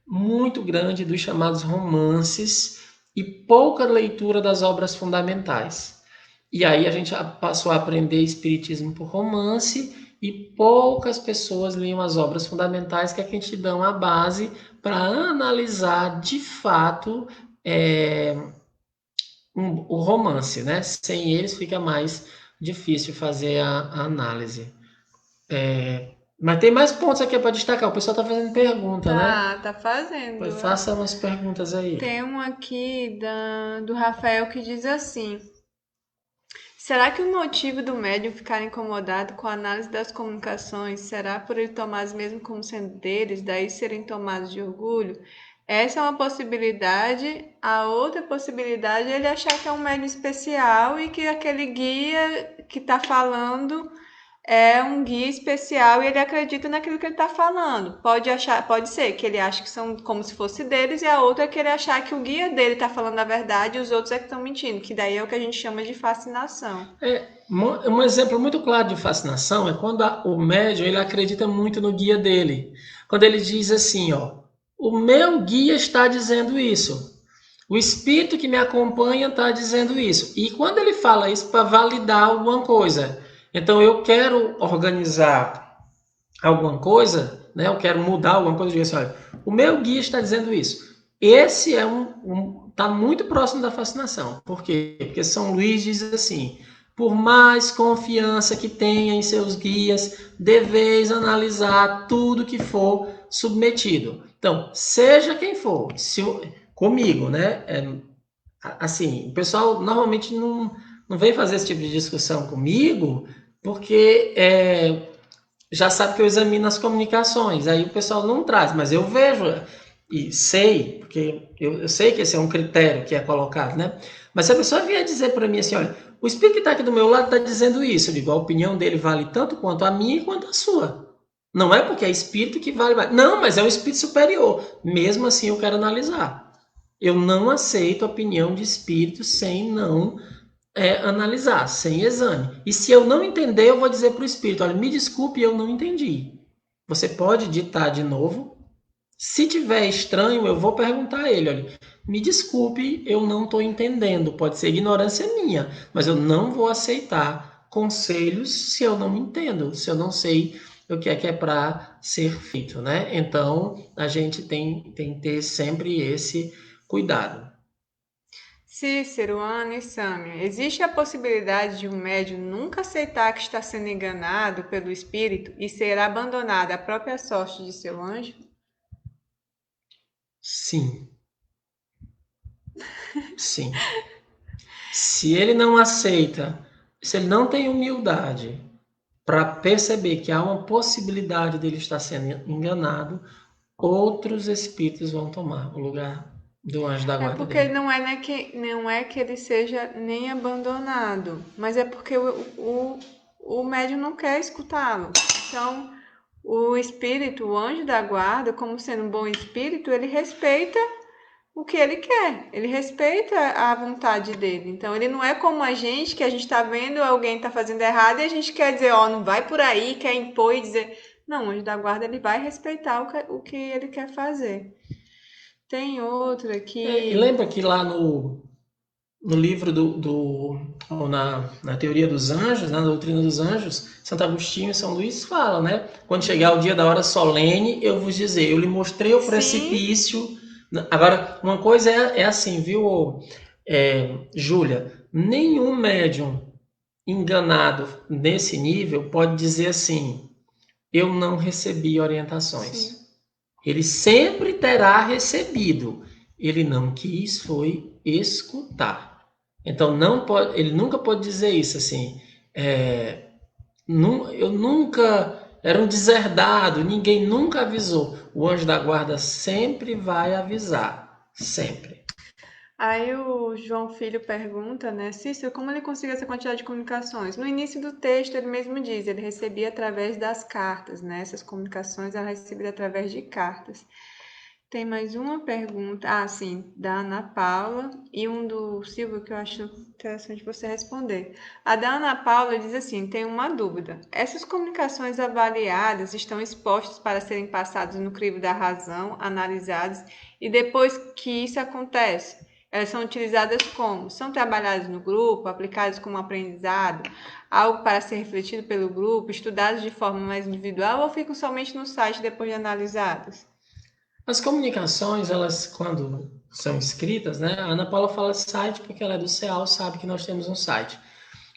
muito grande dos chamados romances e pouca leitura das obras fundamentais. E aí a gente passou a aprender espiritismo por romance e poucas pessoas liam as obras fundamentais que a gente dão a base para analisar de fato o romance, né? Sem eles fica mais difícil fazer a análise. Mas tem mais pontos aqui para destacar. O pessoal está fazendo pergunta, né? Tá fazendo. Pois faça umas perguntas aí. Tem um aqui do Rafael que diz assim: será que o motivo do médium ficar incomodado com a análise das comunicações será por ele tomar as mesmas como sendo deles, daí serem tomados de orgulho? Essa é uma possibilidade. A outra possibilidade é ele achar que é um médium especial e que aquele guia que está falando é um guia especial e ele acredita naquilo que ele está falando. Pode ser que ele ache que são como se fosse deles, e a outra é que ele achar que o guia dele está falando a verdade e os outros é que estão mentindo, que daí é o que a gente chama de fascinação. Um exemplo muito claro de fascinação é quando o médium ele acredita muito no guia dele. Quando ele diz assim, ó, o meu guia está dizendo isso. O espírito que me acompanha está dizendo isso. E quando ele fala isso para validar alguma coisa, então eu quero organizar alguma coisa, né? Eu quero mudar alguma coisa, eu digo assim, olha, o meu guia está dizendo isso. Esse está muito próximo da fascinação. Por quê? Porque São Luís diz assim, por mais confiança que tenha em seus guias, deveis analisar tudo que for submetido. Então, seja quem for, comigo, né? Assim, o pessoal normalmente não vem fazer esse tipo de discussão comigo, porque já sabe que eu examino as comunicações, aí o pessoal não traz, mas eu vejo e sei, porque eu sei que esse é um critério que é colocado, né? Mas se a pessoa vier dizer para mim assim, olha, o espírito que está aqui do meu lado está dizendo isso, eu digo, a opinião dele vale tanto quanto a minha quanto a sua. Não é porque é espírito que vale mais. Não, mas é um espírito superior. Mesmo assim, eu quero analisar. Eu não aceito a opinião de espírito sem não analisar, sem exame. E se eu não entender, eu vou dizer para o espírito, olha, me desculpe, eu não entendi. Você pode ditar de novo. Se tiver estranho, eu vou perguntar a ele, olha, me desculpe, eu não estou entendendo. Pode ser ignorância minha, mas eu não vou aceitar conselhos se eu não entendo, se eu não sei o que é para ser feito, né? Então, a gente tem que ter sempre esse cuidado. Cícero, Ana e Sâmia, existe a possibilidade de um médium nunca aceitar que está sendo enganado pelo espírito e ser abandonado à própria sorte de seu anjo? Sim. Sim. Se ele não aceita, se ele não tem humildade para perceber que há uma possibilidade dele estar sendo enganado, outros espíritos vão tomar o lugar do anjo da guarda Porque dele. não é que ele seja nem abandonado, mas é porque o médium não quer escutá-lo. Então, o espírito, o anjo da guarda, como sendo um bom espírito, ele respeita o que ele quer, ele respeita a vontade dele. Então, ele não é como a gente, que a gente está vendo alguém tá fazendo errado e a gente quer dizer, ó, não vai por aí, quer impor e dizer. Não, o anjo da guarda, ele vai respeitar o que ele quer fazer. Tem outra E aqui. lembra que lá no livro ou na teoria dos anjos, na doutrina dos anjos, Santo Agostinho e São Luís falam, né? Quando chegar o dia da hora solene, eu vos dizer, eu lhe mostrei o Sim. precipício. Agora, uma coisa é assim, viu, Júlia? Nenhum médium enganado nesse nível pode dizer assim, eu não recebi orientações. Sim. Ele sempre terá recebido. Ele não quis foi escutar. Então não pode, ele nunca pode dizer isso assim. Eu nunca era um deserdado, ninguém nunca avisou. O anjo da guarda sempre vai avisar, sempre. Aí o João Filho pergunta, né, Cícero, como ele conseguiu essa quantidade de comunicações? No início do texto ele mesmo diz, ele recebia através das cartas, né? Essas comunicações eram recebidas através de cartas. Tem mais uma pergunta, sim, da Ana Paula e um do Silvio que eu acho interessante você responder. A da Ana Paula diz assim, tem uma dúvida. Essas comunicações avaliadas estão expostas para serem passadas no crivo da razão, analisadas, e depois que isso acontece, elas são utilizadas como? São trabalhadas no grupo, aplicadas como aprendizado, algo para ser refletido pelo grupo, estudadas de forma mais individual ou ficam somente no site depois de analisadas? As comunicações, elas quando são escritas, né? A Ana Paula fala site porque ela é do CEAL, sabe que nós temos um site.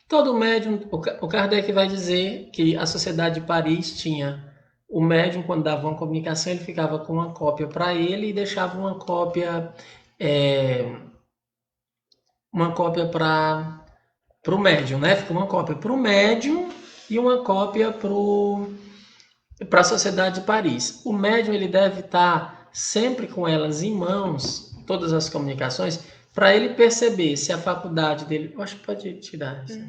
Todo médium, o Kardec vai dizer que a Sociedade de Paris tinha o médium, quando dava uma comunicação, ele ficava com uma cópia para ele e deixava uma cópia para o médium, né? Fica uma cópia para o médium e uma cópia para a Sociedade de Paris. O médium ele deve estar sempre com elas em mãos, todas as comunicações, para ele perceber se a faculdade dele... Eu acho que pode tirar isso.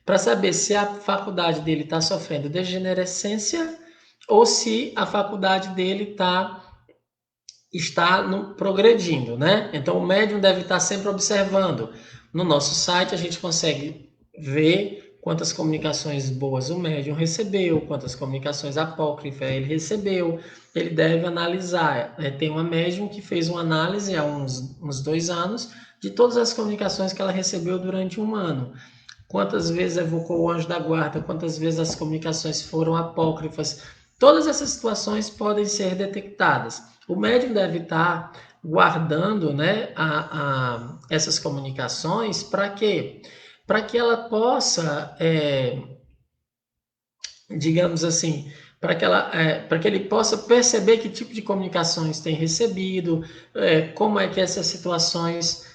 para saber se a faculdade dele está sofrendo degenerescência ou se a faculdade dele está progredindo, né? Então o médium deve estar sempre observando. No nosso site a gente consegue ver quantas comunicações boas o médium recebeu, quantas comunicações apócrifas ele recebeu. Ele deve analisar. Tem uma médium que fez uma análise há uns 2 anos de todas as comunicações que ela recebeu durante um ano. Quantas vezes evocou o anjo da guarda, quantas vezes as comunicações foram apócrifas. Todas essas situações podem ser detectadas. O médium deve estar guardando, né, essas comunicações para quê? Para que ela possa, digamos assim, para que ele possa perceber que tipo de comunicações tem recebido, como é que essas situações,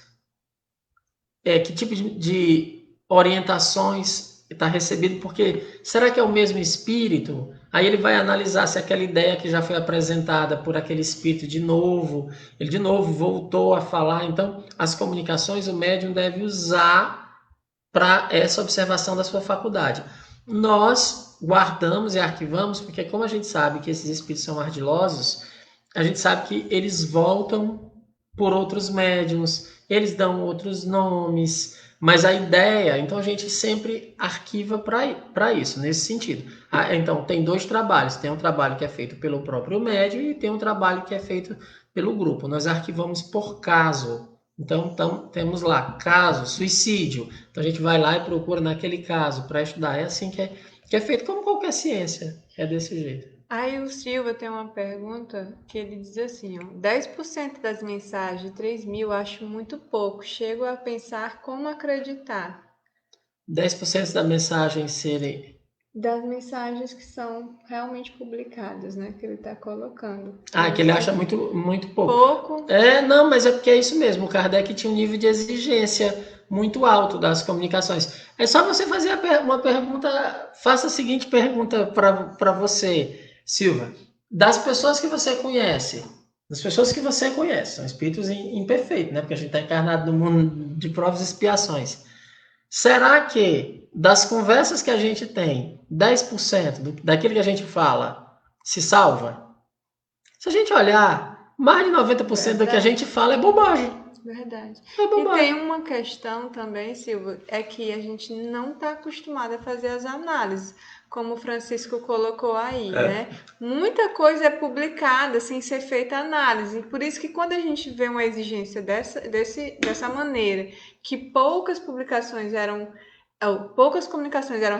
que tipo de orientações está recebido, porque será que é o mesmo espírito? Aí ele vai analisar se aquela ideia que já foi apresentada por aquele espírito de novo, ele de novo voltou a falar. Então, as comunicações o médium deve usar para essa observação da sua faculdade. Nós guardamos e arquivamos, porque como a gente sabe que esses espíritos são ardilosos, a gente sabe que eles voltam por outros médiums, eles dão outros nomes, mas a ideia, então a gente sempre arquiva para isso, nesse sentido. Então, tem 2 trabalhos, tem um trabalho que é feito pelo próprio médium e tem um trabalho que é feito pelo grupo. Nós arquivamos por caso. Então, temos lá caso, suicídio. Então a gente vai lá e procura naquele caso para estudar. É assim que é feito, como qualquer ciência. É desse jeito. Aí o Silva tem uma pergunta que ele diz assim, ó, 10% das mensagens de 3.000 acho muito pouco. Chego a pensar como acreditar. 10% da mensagem serem. Das mensagens que são realmente publicadas, né? Que ele está colocando. Que ele acha muito, muito pouco. Pouco. Não, mas é porque é isso mesmo. O Kardec tinha um nível de exigência muito alto das comunicações. É só você fazer uma pergunta. Faça a seguinte pergunta para você, Silva. Das pessoas que você conhece, são espíritos imperfeitos, né? Porque a gente está encarnado no mundo de provas e expiações. Será que das conversas que a gente tem, 10% daquilo que a gente fala se salva? Se a gente olhar, mais de 90% do que a gente fala é bobagem. Verdade. É bobagem. E tem uma questão também, Silva, é que a gente não está acostumado a fazer as análises, como o Francisco colocou aí, né? Muita coisa é publicada sem ser feita análise. Por isso que quando a gente vê uma exigência dessa maneira, que poucas comunicações eram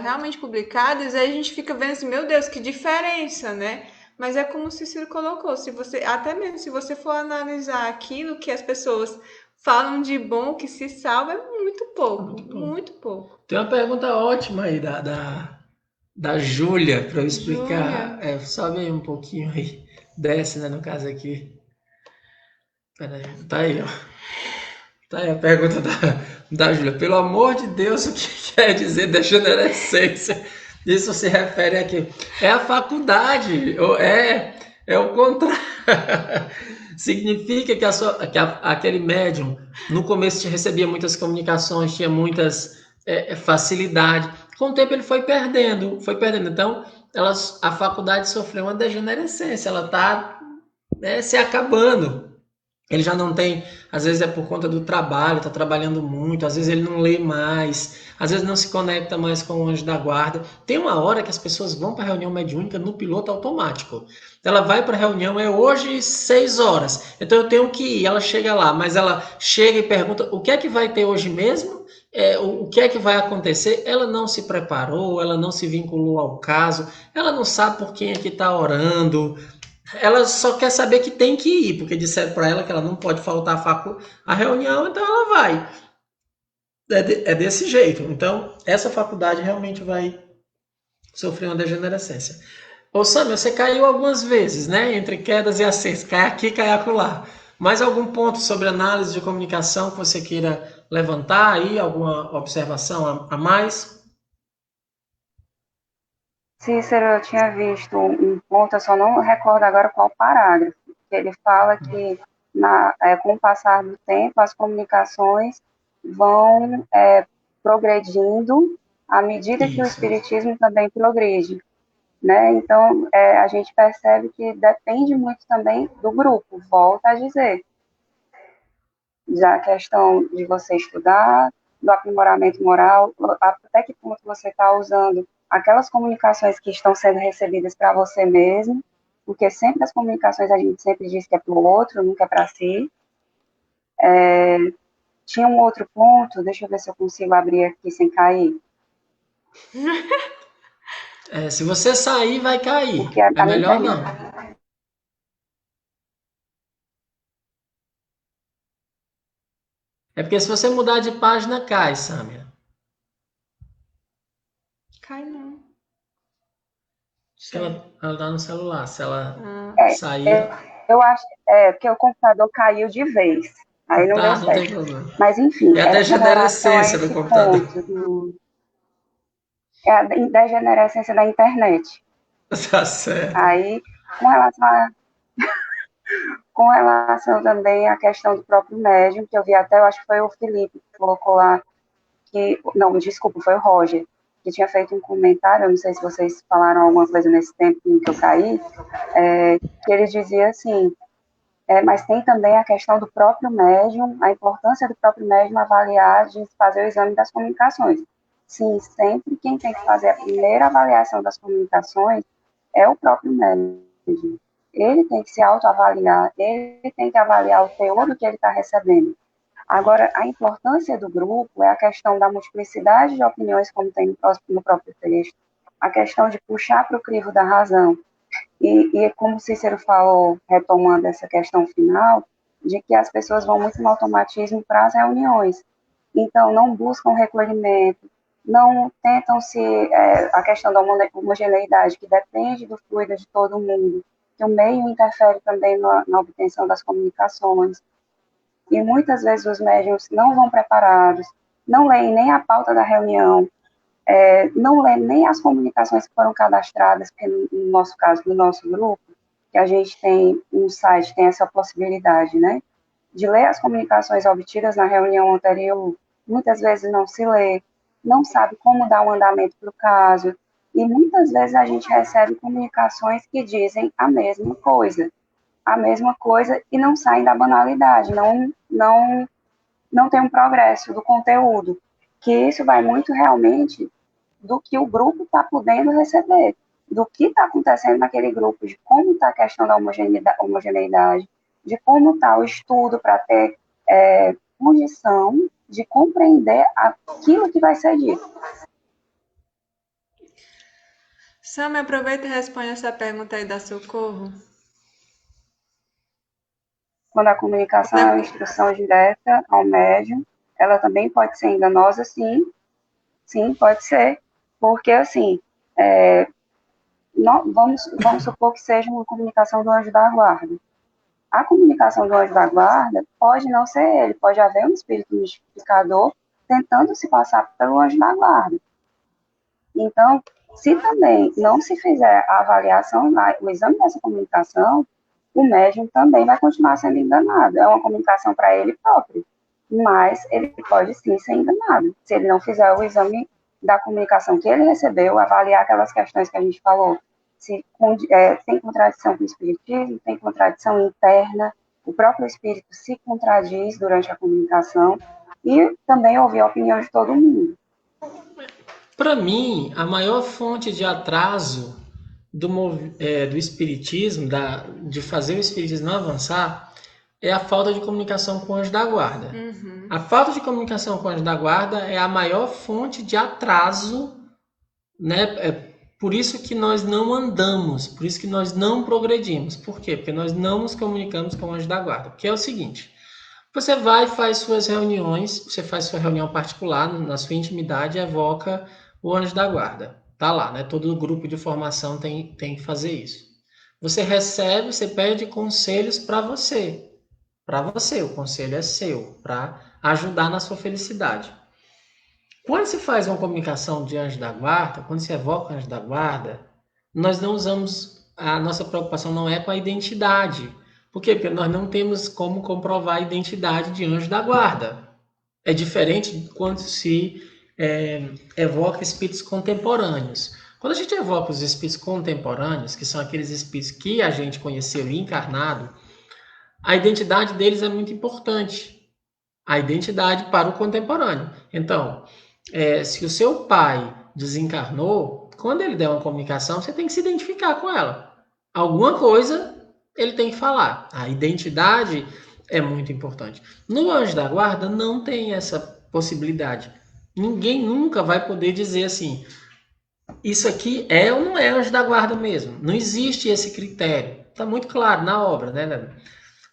realmente publicadas, aí a gente fica vendo assim, meu Deus, que diferença, né? Mas é como o Cícero colocou, até mesmo se você for analisar aquilo que as pessoas falam de bom, que se salva, é muito pouco, muito pouco. Tem uma pergunta ótima aí da Júlia, para eu explicar. Sobe aí um pouquinho aí. Desce, né, no caso aqui. Peraí, tá aí, ó. Tá aí a pergunta da Júlia. Pelo amor de Deus, o que quer dizer degenerescência? Isso se refere a quê? É a faculdade, é o contrário. Significa que aquele médium, no começo, recebia muitas comunicações, tinha muitas facilidade. Com o tempo ele foi perdendo. Então, a faculdade sofreu uma degenerescência, ela está se acabando. Ele já não tem, às vezes é por conta do trabalho, está trabalhando muito, às vezes ele não lê mais, às vezes não se conecta mais com o anjo da guarda. Tem uma hora que as pessoas vão para a reunião mediúnica no piloto automático. Ela vai para a reunião, é hoje 6 horas, então eu tenho que ir. Ela chega lá, mas ela chega e pergunta o que é que vai ter hoje mesmo? O que é que vai acontecer? Ela não se preparou, ela não se vinculou ao caso, ela não sabe por quem é que está orando. Ela só quer saber que tem que ir, porque disseram para ela que ela não pode faltar a reunião, então ela vai. É desse jeito. Então, essa faculdade realmente vai sofrer uma degenerescência. Ô, Samia, você caiu algumas vezes, né? Entre quedas e acertos. Cai aqui, cai acolá. Mais algum ponto sobre análise de comunicação que você queira levantar aí? Alguma observação a mais? Cícero, eu tinha visto um ponto, eu só não recordo agora qual parágrafo, que ele fala que com o passar do tempo as comunicações vão progredindo à medida que o Isso. espiritismo também progride, né? Então, a gente percebe que depende muito também do grupo, volta a dizer, da questão de você estudar, do aprimoramento moral, até que ponto você está usando aquelas comunicações que estão sendo recebidas para você mesmo, porque sempre as comunicações a gente sempre diz que é para o outro, nunca é para si. Tinha um outro ponto, deixa eu ver se eu consigo abrir aqui sem cair, Se você sair, vai cair. porque É a minha melhor internet. não. É porque se você mudar de página, cai, Sâmia. Cai não. Acho que ela tá no celular. Se ela Ah, sair. Eu acho que o computador caiu de vez, aí não deu Tá, não tem certo. problema. Mas, enfim, É a com relação a degenerescência do esse computador. ponto é a degenerescência da internet. Tá certo. Aí, com relação, com relação também à questão do próprio médium, que eu vi até, eu acho que foi o Felipe que colocou lá, que, não, desculpa, foi o Roger, que tinha feito um comentário, eu não sei se vocês falaram alguma coisa nesse tempo em que eu caí, que ele dizia assim, mas tem também a questão do próprio médium, a importância do próprio médium avaliar, de fazer o exame das comunicações. Sim, sempre quem tem que fazer a primeira avaliação das comunicações é o próprio médium. Ele tem que se autoavaliar, ele tem que avaliar o teor do que ele está recebendo. Agora, a importância do grupo é a questão da multiplicidade de opiniões, como tem no próprio texto, a questão de puxar para o crivo da razão, e como Cícero falou, retomando essa questão final, de que as pessoas vão muito no automatismo para as reuniões. Então, não buscam recolhimento, não tentam se. A questão da homogeneidade, que depende do fluido de todo mundo, que o meio interfere também na obtenção das comunicações. E muitas vezes os médiums não vão preparados, não leem nem a pauta da reunião, não lê nem as comunicações que foram cadastradas, porque no nosso caso, no nosso grupo, que a gente tem um site, tem essa possibilidade, né, de ler as comunicações obtidas na reunião anterior, muitas vezes não se lê, não sabe como dar um andamento para o caso, e muitas vezes a gente recebe comunicações que dizem a mesma coisa e não saem da banalidade, não tem um progresso do conteúdo, que isso vai muito realmente do que o grupo está podendo receber, do que está acontecendo naquele grupo, de como está a questão da homogeneidade, de como está o estudo para ter condição de compreender aquilo que vai ser dito. Sam, aproveita e responde essa pergunta aí da Socorro. Quando a comunicação é uma instrução direta ao médium, ela também pode ser enganosa, sim, pode ser, porque assim, vamos supor que seja uma comunicação do anjo da guarda. A comunicação do anjo da guarda pode não ser ele, pode haver um espírito mistificador tentando se passar pelo anjo da guarda. Então, se também não se fizer a avaliação, o exame dessa comunicação, o médium também vai continuar sendo enganado. É uma comunicação para ele próprio, mas ele pode sim ser enganado, se ele não fizer o exame da comunicação que ele recebeu, avaliar aquelas questões que a gente falou, se tem contradição com o espiritismo, tem contradição interna, o próprio espírito se contradiz durante a comunicação, e também ouvir a opinião de todo mundo. Para mim, a maior fonte de atraso do espiritismo, de fazer o espiritismo avançar, é a falta de comunicação com o anjo da guarda. Uhum. A falta de comunicação com o anjo da guarda é a maior fonte de atraso, né? É por isso que nós não andamos, por isso que nós não progredimos. Por quê? Porque nós não nos comunicamos com o anjo da guarda. Porque é o seguinte, você vai e faz suas reuniões, você faz sua reunião particular, na sua intimidade, evoca o anjo da guarda. Tá lá, né? Todo grupo de formação tem que fazer isso. Você recebe, você pede conselhos para você. Para você, o conselho é seu, para ajudar na sua felicidade. Quando se faz uma comunicação de anjo da guarda, quando se evoca o anjo da guarda, nós não usamos, a nossa preocupação não é com a identidade. Por quê? Porque nós não temos como comprovar a identidade de anjo da guarda. É diferente quando se evoca espíritos contemporâneos. Quando a gente evoca os espíritos contemporâneos, que são aqueles espíritos que a gente conheceu encarnado, a identidade deles é muito importante. A identidade para o contemporâneo. Então, se o seu pai desencarnou, quando ele der uma comunicação, você tem que se identificar com ela. Alguma coisa ele tem que falar. A identidade é muito importante. No anjo da guarda não tem essa possibilidade. Ninguém nunca vai poder dizer assim, isso aqui é ou não é anjo da guarda mesmo. Não existe esse critério. Está muito claro na obra, né?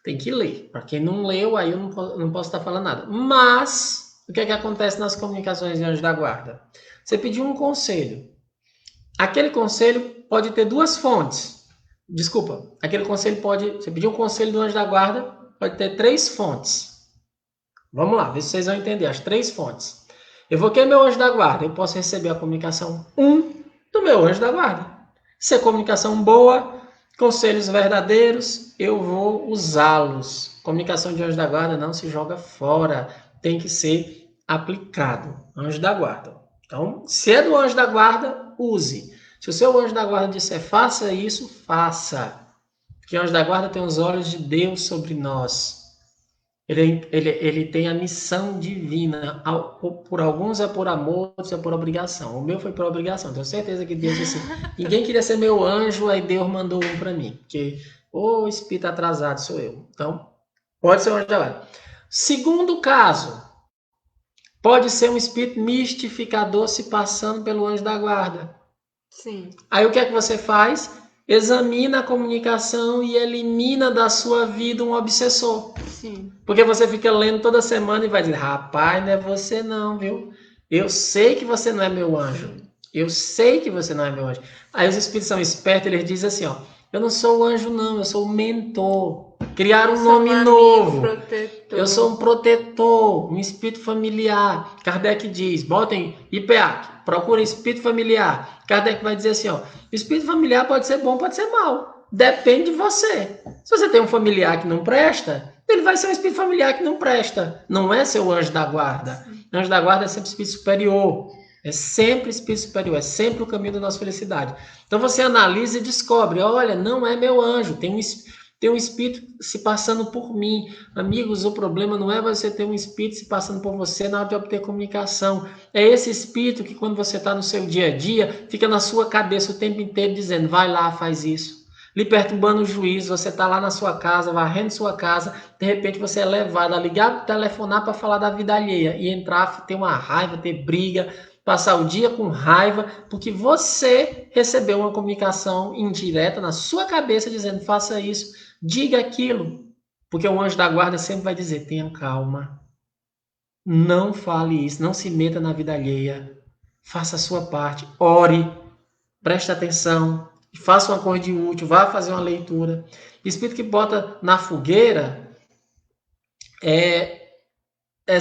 Tem que ler. Para quem não leu, aí eu não posso estar falando nada. Mas, o que é que acontece nas comunicações de anjo da guarda? Você pediu um conselho. Aquele conselho pode ter duas fontes. Desculpa, você pediu um conselho do anjo da guarda, pode ter 3 fontes. Vamos lá, ver se vocês vão entender as 3 fontes. Evoquei meu anjo da guarda, eu posso receber a comunicação 1 do meu anjo da guarda. Se é comunicação boa, conselhos verdadeiros, eu vou usá-los. Comunicação de anjo da guarda não se joga fora, tem que ser aplicado. Anjo da guarda. Então, se é do anjo da guarda, use. Se o seu anjo da guarda disser faça isso, faça. Porque o anjo da guarda tem os olhos de Deus sobre nós. Ele tem a missão divina. Por alguns é por amor, outros é por obrigação. O meu foi por obrigação. Tenho certeza que Deus disse, ninguém queria ser meu anjo, aí Deus mandou um para mim. Porque o espírito atrasado sou eu. Então, pode ser um anjo da guarda. Segundo caso, pode ser um espírito mistificador se passando pelo anjo da guarda. Sim. Aí o que é que você faz? Examina a comunicação e elimina da sua vida um obsessor. Sim. Porque você fica lendo toda semana e vai dizer, rapaz, não é você não, viu? Eu sei que você não é meu anjo. Eu sei que você não é meu anjo. Aí os espíritos são espertos, eles dizem assim, ó, eu não sou o anjo não, eu sou o mentor. Criaram um nome novo. Protetor. Eu sou um protetor, um espírito familiar. Kardec diz, botem IPEAC, procura espírito familiar. Kardec vai dizer assim, ó, espírito familiar pode ser bom, pode ser mal. Depende de você. Se você tem um familiar que não presta, ele vai ser um espírito familiar que não presta. Não é seu anjo da guarda. O anjo da guarda é sempre espírito superior. É sempre espírito superior. É sempre o caminho da nossa felicidade. Então você analisa e descobre, olha, não é meu anjo. Tem um espírito se passando por mim. Amigos, o problema não é você ter um espírito se passando por você na hora de obter comunicação. É esse espírito que quando você está no seu dia a dia, fica na sua cabeça o tempo inteiro dizendo, vai lá, faz isso. Lhe perturbando o juízo, você está lá na sua casa, varrendo sua casa, de repente você é levado a ligar, telefonar para falar da vida alheia e entrar, ter uma raiva, ter briga, passar o dia com raiva, porque você recebeu uma comunicação indireta na sua cabeça dizendo, faça isso, diga aquilo, porque o anjo da guarda sempre vai dizer, tenha calma, não fale isso, não se meta na vida alheia, faça a sua parte, ore, preste atenção, faça uma coisa de útil, vá fazer uma leitura. Espírito que bota na fogueira é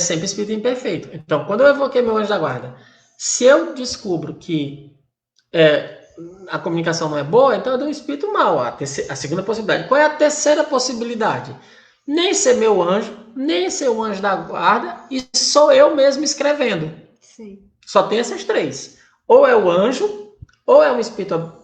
sempre espírito imperfeito. Então, quando eu evoquei meu anjo da guarda, se eu descubro que a comunicação não é boa, então eu dou um espírito mau. A segunda possibilidade. Qual é a terceira possibilidade? Nem ser meu anjo, nem ser o anjo da guarda, e sou eu mesmo escrevendo. Sim. Só tem essas 3. Ou é o anjo, ou é um espírito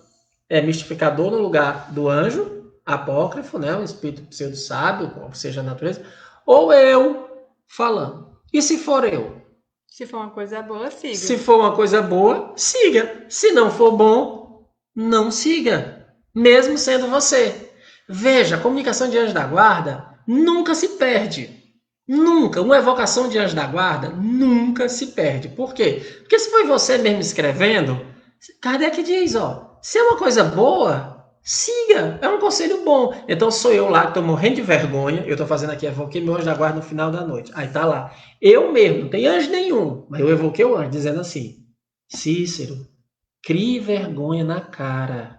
mistificador no lugar do anjo, apócrifo, né? Um espírito pseudo-sábio, ou seja, a natureza, ou eu falando. E se for eu? Se for uma coisa boa, siga. Se for uma coisa boa, siga. Se não for bom, não siga. Mesmo sendo você. Veja, a comunicação de anjo da guarda nunca se perde. Nunca. Uma evocação de anjo da guarda nunca se perde. Por quê? Porque se foi você mesmo escrevendo, Kardec diz, ó, se é uma coisa boa, siga. É um conselho bom. Então sou eu lá que estou morrendo de vergonha. Eu estou fazendo aqui, evoquei meu anjo da guarda no final da noite. Aí tá lá. Eu mesmo, não tem anjo nenhum. Mas eu evoquei o anjo, dizendo assim, Cícero, crie vergonha na cara.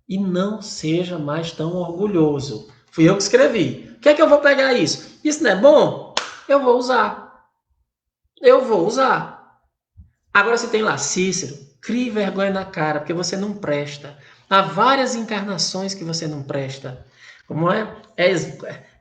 E não seja mais tão orgulhoso. Fui eu que escrevi. O que é que eu vou pegar isso? Isso não é bom? Eu vou usar. Eu vou usar. Agora você tem lá, Cícero, crie vergonha na cara, porque você não presta. Há várias encarnações que você não presta. Como é?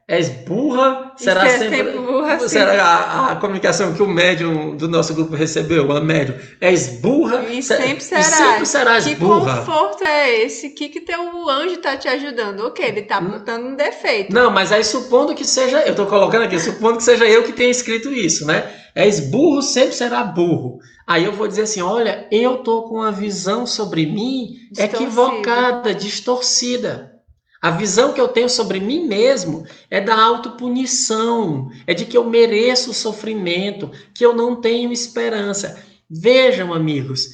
És burra? Será Isso é sempre burra, assim. será a comunicação que o médium do nosso grupo recebeu, a médium? És burra? E sempre E sempre será. serás Que burra. conforto é esse? Que teu anjo tá te ajudando? Ok, ele tá apontando um defeito. Não, mas aí supondo que seja, eu estou colocando aqui, supondo que seja eu que tenha escrito isso, né? És burro, sempre será burro. Aí eu vou dizer assim, olha, eu tô com uma visão sobre mim equivocada, distorcida. A visão que eu tenho sobre mim mesmo é da autopunição, é de que eu mereço o sofrimento, que eu não tenho esperança. Vejam, amigos,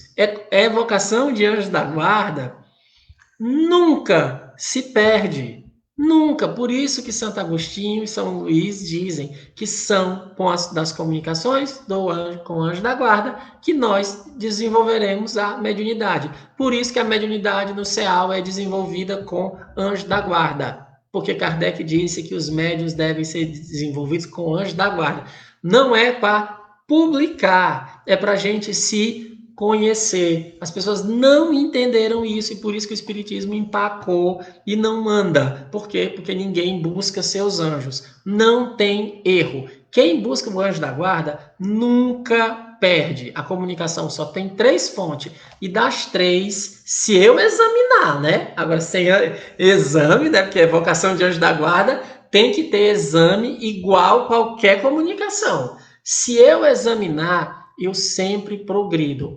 evocação de anjos da guarda nunca se perde. Nunca. Por isso que Santo Agostinho e São Luís dizem que são das comunicações do anjo com o anjo da guarda que nós desenvolveremos a mediunidade. Por isso que a mediunidade no CEAL é desenvolvida com anjo da guarda. Porque Kardec disse que os médiuns devem ser desenvolvidos com anjo da guarda. Não é para publicar, é para a gente se conhecer. As pessoas não entenderam isso e por isso que o Espiritismo empacou e não anda. Por quê? Porque ninguém busca seus anjos. Não tem erro. Quem busca o anjo da guarda nunca perde. A comunicação só tem 3 fontes. E das 3, se eu examinar, né? Agora, sem exame, né? Porque a evocação de anjo da guarda tem que ter exame igual qualquer comunicação. Se eu examinar, eu sempre progrido.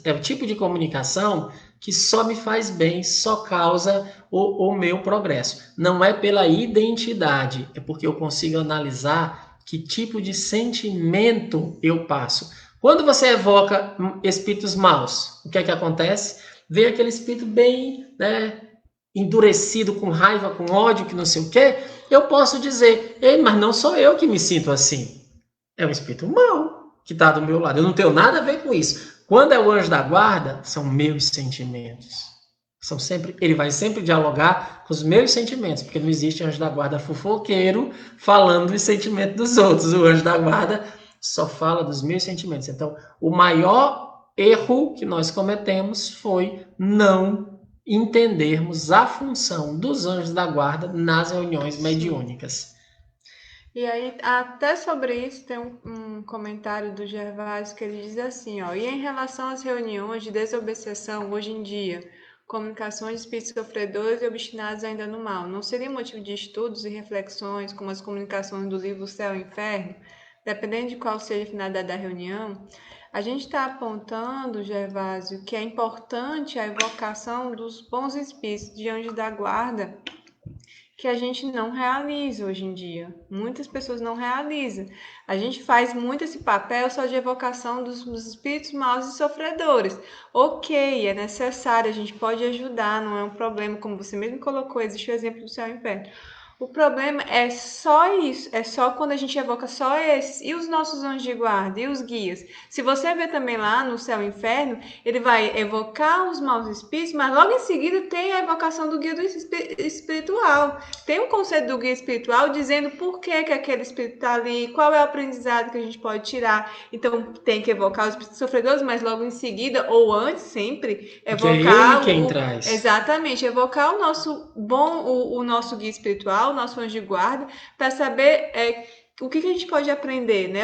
É o tipo de comunicação que só me faz bem, só causa o meu progresso. Não é pela identidade, é porque eu consigo analisar que tipo de sentimento eu passo. Quando você evoca espíritos maus, o que é que acontece? Vem aquele espírito bem, né, endurecido, com raiva, com ódio, que não sei o quê. Eu posso dizer, ei, mas não sou eu que me sinto assim. É um espírito mau que está do meu lado. Eu não tenho nada a ver com isso. Quando é o anjo da guarda, são meus sentimentos. Ele vai sempre dialogar com os meus sentimentos, porque não existe anjo da guarda fofoqueiro falando dos sentimentos dos outros. O anjo da guarda só fala dos meus sentimentos. Então, o maior erro que nós cometemos foi não entendermos a função dos anjos da guarda nas reuniões mediúnicas. E aí, até sobre isso, tem um comentário do Gervásio que ele diz assim, ó, e em relação às reuniões de desobsessão, hoje em dia, comunicações de espíritos sofredores e obstinados ainda no mal, não seria motivo de estudos e reflexões, como as comunicações do livro Céu e Inferno, dependendo de qual seja a finalidade da reunião? A gente está apontando, Gervásio, que é importante a evocação dos bons espíritos de anjos da guarda, que a gente não realiza hoje em dia. Muitas pessoas não realizam. A gente faz muito esse papel só de evocação dos espíritos maus e sofredores. Ok, é necessário, a gente pode ajudar, não é um problema, como você mesmo colocou, existe o exemplo do céu e inferno. O problema é só isso, é só quando a gente evoca só esses. E os nossos anjos de guarda, e os guias? Se você ver também lá no céu e inferno, ele vai evocar os maus espíritos, mas logo em seguida tem a evocação do guia do espiritual. Tem um conceito do guia espiritual dizendo por que aquele espírito está ali, qual é o aprendizado que a gente pode tirar. Então tem que evocar os espíritos sofredores, mas logo em seguida, ou antes sempre, evocar quem traz. Exatamente, evocar o nosso o nosso guia espiritual, o nosso anjo de guarda, para saber o que a gente pode aprender, né?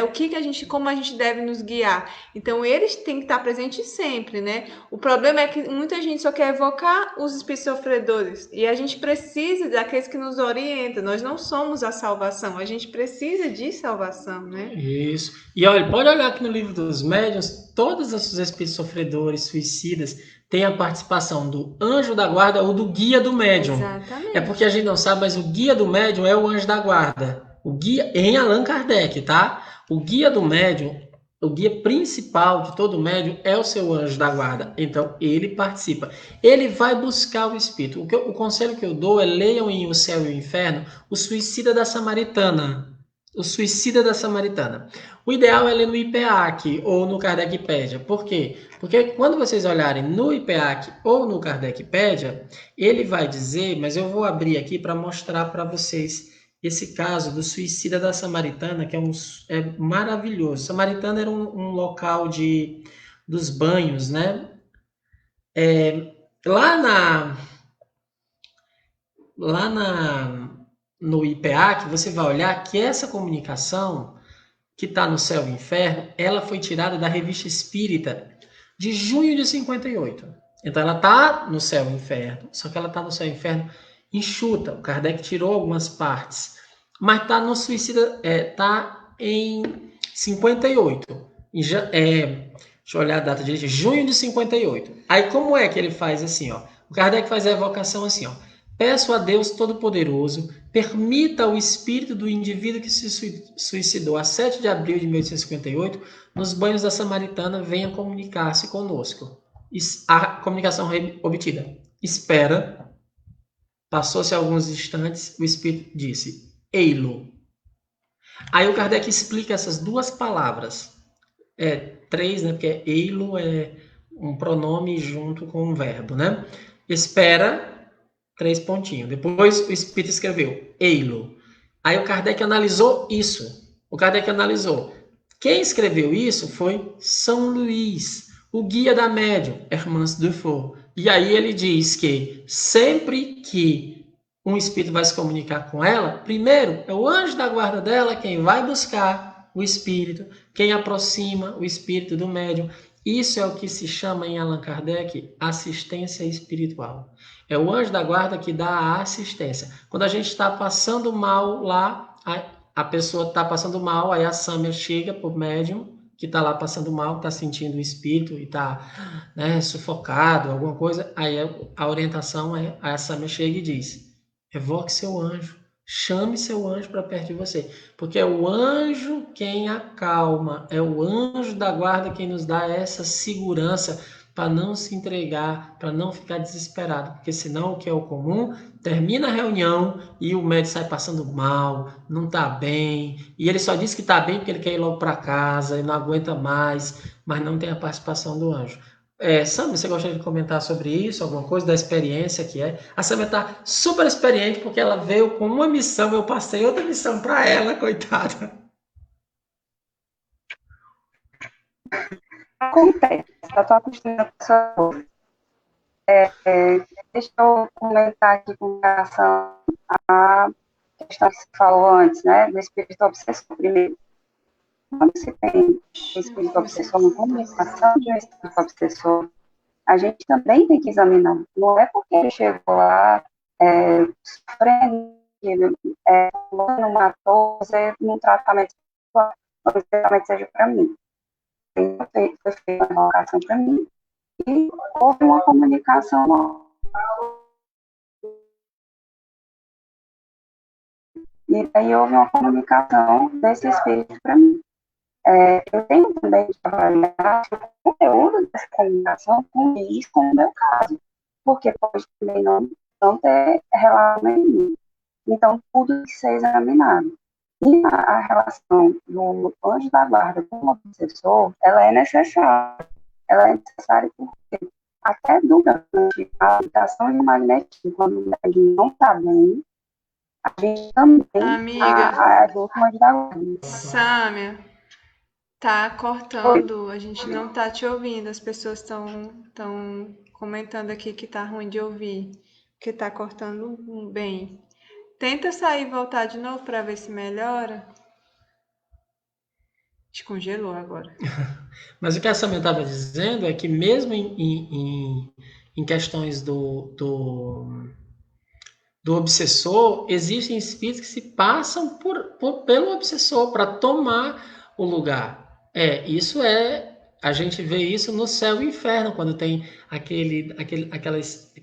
Como a gente deve nos guiar. Então, eles têm que estar presentes sempre, né? O problema é que muita gente só quer evocar os espíritos sofredores. E a gente precisa daqueles que nos orientam. Nós não somos a salvação, a gente precisa de salvação, né? Isso. E olha, pode olhar aqui no livro dos médiuns, todos esses espíritos sofredores, suicidas, tem a participação do anjo da guarda ou do guia do médium. Exatamente. É porque a gente não sabe, mas o guia do médium é o anjo da guarda. O guia em Allan Kardec, tá? O guia do médium, o guia principal de todo médium é o seu anjo da guarda. Então, ele participa. Ele vai buscar o espírito. O conselho que eu dou é leiam em O Céu e o Inferno, O Suicida da Samaritana. O Suicida da Samaritana. O ideal é ler no IPEAC ou no Kardecpédia. Por quê? Porque quando vocês olharem no IPEAC ou no Kardecpédia, ele vai dizer, mas eu vou abrir aqui para mostrar para vocês esse caso do Suicida da Samaritana, que é maravilhoso. Samaritana era um local dos banhos, né? Lá na no IPEAC, você vai olhar que essa comunicação que está no Céu e Inferno, ela foi tirada da Revista Espírita de junho de 58. Então ela está no Céu e Inferno, só que ela está no Céu e Inferno enxuta. O Kardec tirou algumas partes, mas está no Suicida, está em 58. Deixa eu olhar a data direito, junho de 58. Aí como é que ele faz assim, ó? O Kardec faz a evocação assim, ó. Peço a Deus Todo-Poderoso, permita ao espírito do indivíduo que se suicidou a 7 de abril de 1858, nos banhos da Samaritana, venha comunicar-se conosco. A comunicação obtida. Espera. Passou-se alguns instantes, o espírito disse, ei-lo. Aí o Kardec explica essas duas palavras. Três, né? Porque ei-lo é um pronome junto com um verbo, né? Espera, 3 pontinhos. Depois o espírito escreveu, ei-lo. Aí o Kardec analisou isso. O Kardec analisou. Quem escreveu isso foi São Luís, o guia da médium, Hermance Dufour. E aí ele diz que sempre que um espírito vai se comunicar com ela, primeiro é o anjo da guarda dela quem vai buscar o espírito, quem aproxima o espírito do médium. Isso é o que se chama em Allan Kardec assistência espiritual. É o anjo da guarda que dá a assistência. Quando a gente está passando mal lá, a pessoa está passando mal, aí a Sâmia chega para o médium que está lá passando mal, está sentindo o espírito e está, né, sufocado, alguma coisa, aí a orientação é, a Sâmia chega e diz, evoque seu anjo, chame seu anjo para perto de você, porque é o anjo quem acalma, é o anjo da guarda quem nos dá essa segurança para não se entregar, para não ficar desesperado, porque senão o que é o comum, termina a reunião e o médico sai passando mal, não está bem, e ele só diz que está bem porque ele quer ir logo para casa, ele não aguenta mais, mas não tem a participação do anjo. Sam, você gostaria de comentar sobre isso, alguma coisa da experiência que é? A Sam está super experiente porque ela veio com uma missão, eu passei outra missão para ela, coitada. Acontece, eu estou acostumada com essa coisa. Deixa eu comentar aqui com relação à questão que você falou antes, né, do espírito obsessor. Primeiro, quando se tem espírito obsessor na comunicação de um espírito obsessor, a gente também tem que examinar. Não é porque ele chegou lá sofrendo, não matou, você num tratamento seja para mim. Foi feita uma vocação para mim e houve uma comunicação. E aí houve uma comunicação desse espírito para mim. Eu tenho também que avaliar o conteúdo dessa comunicação com isso, com o meu caso, porque pode também não ter relação nenhuma. Então, tudo tem que ser examinado. E a relação do anjo da guarda com o obsessor, ela é necessária. Ela é necessária porque até durante a aplicação de magnetismo, quando o médium não está bem, a gente também ajuda o anjo da guarda. Sâmia, tá cortando, a gente não tá te ouvindo, as pessoas estão comentando aqui que tá ruim de ouvir, que tá cortando bem. Tenta sair e voltar de novo para ver se melhora. Descongelou agora. Mas o que a Samia estava dizendo é que mesmo em questões do obsessor, existem espíritos que se passam pelo obsessor para tomar o lugar. A gente vê isso no céu e inferno, quando tem aquele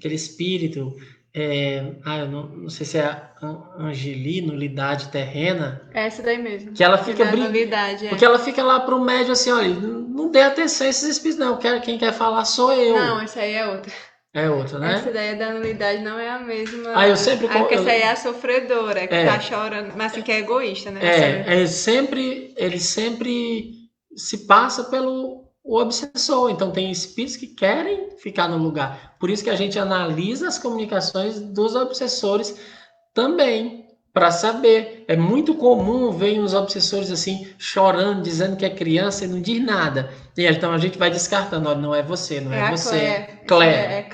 espírito, eu não sei se é a Angeli, nulidade terrena. Essa daí mesmo. Que ela fica brincando. Porque ela fica lá pro médium assim, olha, não dê atenção a esses espíritos, não. Quem quer falar sou eu. Não, essa aí é outra. É outra, né? Essa ideia da nulidade não é a mesma. Eu sempre... porque essa aí é a sofredora, que tá chorando, mas assim, que é egoísta, né? Ele sempre se passa pelo obsessor. Então, tem espíritos que querem ficar no lugar. Por isso que a gente analisa as comunicações dos obsessores também, para saber. É muito comum ver os obsessores assim, chorando, dizendo que é criança e não diz nada. E então a gente vai descartando, não é você, não é você. Claire.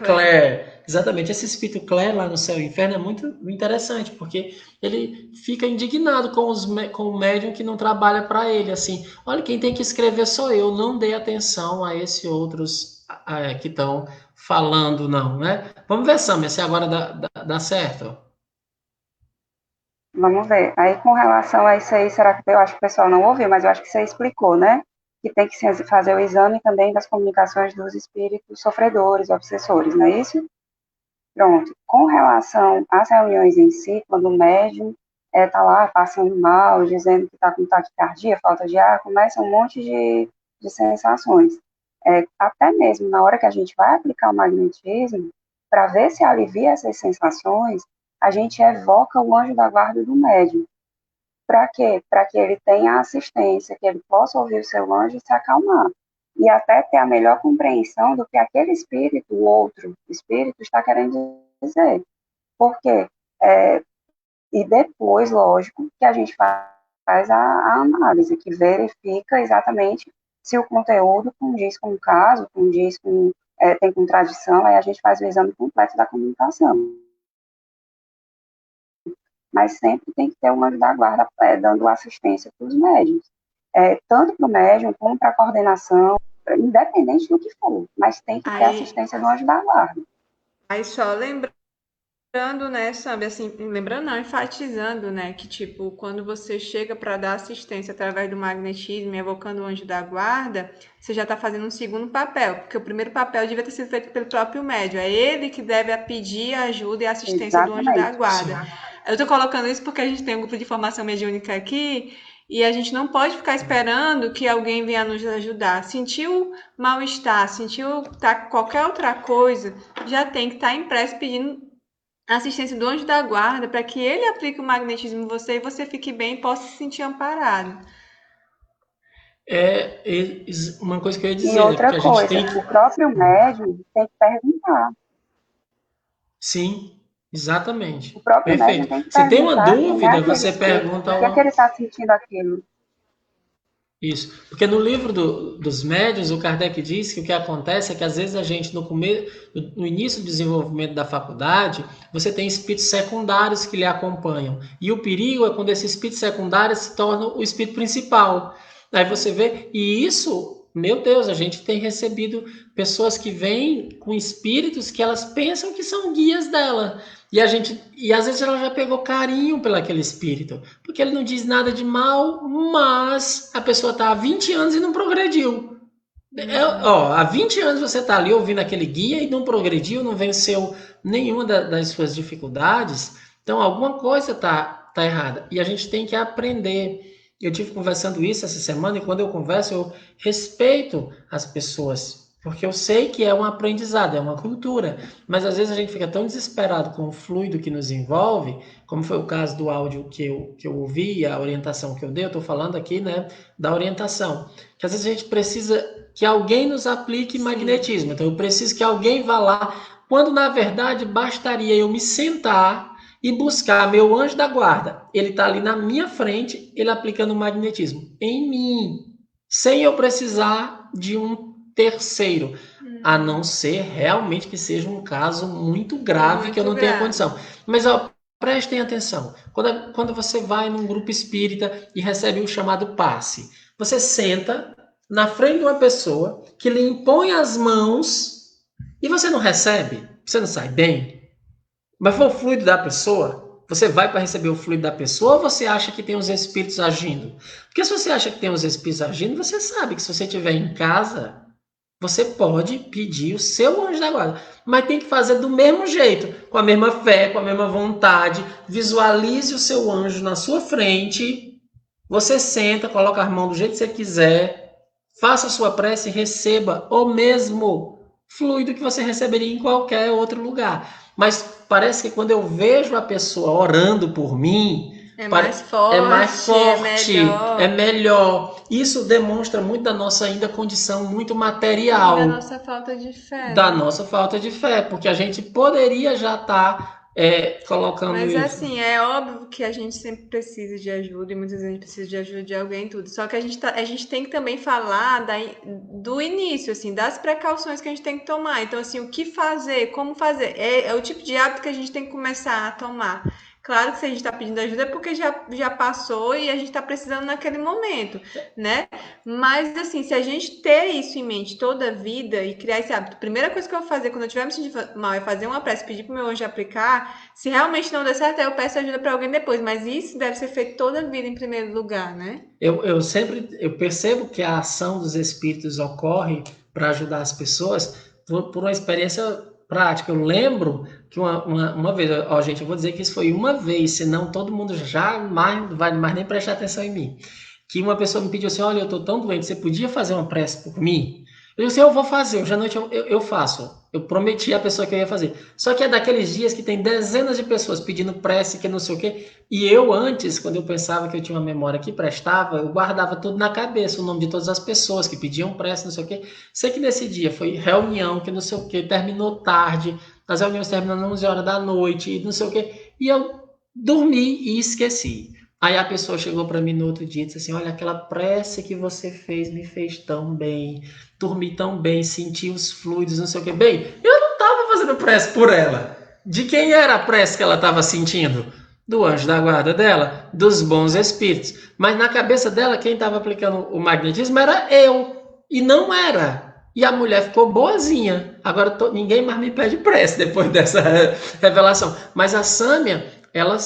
Exatamente, esse espírito Clare lá no Céu e Inferno é muito interessante, porque ele fica indignado com o médium que não trabalha para ele, assim, olha, quem tem que escrever sou eu, não dei atenção a esses outros que estão falando, não, né? Vamos ver, Samia, se agora dá certo. Vamos ver. Aí, com relação a isso aí, será que eu acho que o pessoal não ouviu, mas eu acho que você explicou, né? Que tem que fazer o exame também das comunicações dos espíritos sofredores, obsessores, não é isso? Pronto. Com relação às reuniões em si, quando o médium está lá passando mal, dizendo que está com taquicardia, falta de ar, começa um monte de sensações. Até mesmo na hora que a gente vai aplicar o magnetismo, para ver se alivia essas sensações, a gente evoca o anjo da guarda do médium. Para quê? Para que ele tenha assistência, que ele possa ouvir o seu anjo e se acalmar. E até ter a melhor compreensão do que aquele espírito, o outro espírito, está querendo dizer. Por quê? E depois, lógico, que a gente faz a análise, que verifica exatamente se o conteúdo condiz com o caso, condiz com, tem contradição, aí a gente faz o exame completo da comunicação. Mas sempre tem que ter um anjo da guarda dando assistência para os médiuns, tanto para o médium como para a coordenação, independente do que for, mas tem que ter assistência do anjo da guarda. Aí só lembrando, né, Sambi, assim, lembrando não, enfatizando, né, que tipo, quando você chega para dar assistência através do magnetismo, evocando o anjo da guarda, você já está fazendo um segundo papel, porque o primeiro papel devia ter sido feito pelo próprio médium, é ele que deve pedir a ajuda e a assistência do anjo da guarda. Eu estou colocando isso porque a gente tem um grupo de formação mediúnica aqui e a gente não pode ficar esperando que alguém venha nos ajudar. Sentiu mal-estar, sentiu qualquer outra coisa, já tem que estar em prece pedindo a assistência do anjo da guarda para que ele aplique o magnetismo em você e você fique bem e possa se sentir amparado. Uma coisa que eu ia dizer, e outra né? Coisa, o próprio médium tem que perguntar. Sim, exatamente. O próprio médium tem que perguntar. Se tem uma dúvida, você pergunta ao... O que ele está sentindo aquilo? Isso, porque no livro dos médiuns, o Kardec diz que o que acontece é que às vezes a gente, no início do desenvolvimento da faculdade, você tem espíritos secundários que lhe acompanham. E o perigo é quando esses espíritos secundários se tornam o espírito principal. Aí você vê, e isso, meu Deus, a gente tem recebido pessoas que vêm com espíritos que elas pensam que são guias dela. E às vezes ela já pegou carinho pelo aquele espírito, porque ele não diz nada de mal, mas a pessoa está há 20 anos e não progrediu. Há 20 anos você está ali ouvindo aquele guia e não progrediu, não venceu nenhuma das suas dificuldades, então alguma coisa está errada. E a gente tem que aprender. Eu tive conversando isso essa semana e quando eu converso, eu respeito as pessoas, porque eu sei que é um aprendizado, é uma cultura, mas às vezes a gente fica tão desesperado com o fluido que nos envolve, como foi o caso do áudio que eu ouvi, a orientação que eu dei, eu estou falando aqui, né, da orientação, que às vezes a gente precisa que alguém nos aplique magnetismo, então eu preciso que alguém vá lá, quando na verdade bastaria eu me sentar e buscar meu anjo da guarda, ele está ali na minha frente, ele aplicando o magnetismo em mim, sem eu precisar de um terceiro, a não ser realmente que seja um caso muito grave que eu não tenha condição. Mas prestem atenção, quando você vai num grupo espírita e recebe o chamado passe, você senta na frente de uma pessoa que lhe impõe as mãos e você não recebe, você não sai bem, mas foi o fluido da pessoa. Você vai para receber o fluido da pessoa ou você acha que tem os espíritos agindo? Porque se você acha que tem os espíritos agindo, você sabe que se você estiver em casa, você pode pedir o seu anjo da guarda, mas tem que fazer do mesmo jeito, com a mesma fé, com a mesma vontade. Visualize o seu anjo na sua frente, você senta, coloca as mãos do jeito que você quiser, faça a sua prece e receba o mesmo fluido que você receberia em qualquer outro lugar. Mas parece que quando eu vejo a pessoa orando por mim, é mais forte, é melhor. Isso demonstra muito da nossa ainda condição muito material. Da nossa falta de fé. Da nossa falta de fé, porque a gente poderia já estar colocando Mas isso. assim, é óbvio que a gente sempre precisa de ajuda e muitas vezes a gente precisa de ajuda de alguém e tudo. Só que a gente tem que também falar do início, assim, das precauções que a gente tem que tomar. Então, assim, o que fazer, como fazer. É o tipo de hábito que a gente tem que começar a tomar. Claro que se a gente está pedindo ajuda é porque já passou e a gente está precisando naquele momento, né? Mas, assim, se a gente ter isso em mente toda a vida e criar esse hábito, a primeira coisa que eu vou fazer quando eu estiver me sentindo mal é fazer uma prece, pedir pro meu anjo aplicar. Se realmente não der certo, aí eu peço ajuda para alguém depois. Mas isso deve ser feito toda a vida em primeiro lugar, né? Eu percebo que a ação dos espíritos ocorre para ajudar as pessoas por uma experiência prática. Eu lembro que uma vez, ó, gente, eu vou dizer que isso foi uma vez, senão todo mundo jamais vai mais nem prestar atenção em mim. Que uma pessoa me pediu assim: olha, eu estou tão doente, você podia fazer uma prece por mim? Eu disse: eu vou fazer, hoje à noite eu faço. Eu prometi à pessoa que eu ia fazer. Só que é daqueles dias que tem dezenas de pessoas pedindo prece, que não sei o quê. E eu antes, quando eu pensava que eu tinha uma memória que prestava, eu guardava tudo na cabeça, o nome de todas as pessoas que pediam prece, não sei o quê. Sei que nesse dia foi reunião, que não sei o quê, terminou tarde, as reuniões terminando 11 horas da noite, e não sei o quê. E eu dormi e esqueci. Aí a pessoa chegou para mim no outro dia e disse assim: olha, aquela prece que você fez me fez tão bem, dormi tão bem, senti os fluidos, não sei o que. Bem, eu não estava fazendo prece por ela. De quem era a prece que ela estava sentindo? Do anjo da guarda dela, dos bons espíritos. Mas na cabeça dela, quem estava aplicando o magnetismo era eu. E não era. E a mulher ficou boazinha. Agora ninguém mais me pede prece depois dessa revelação. Mas a Sâmia, ela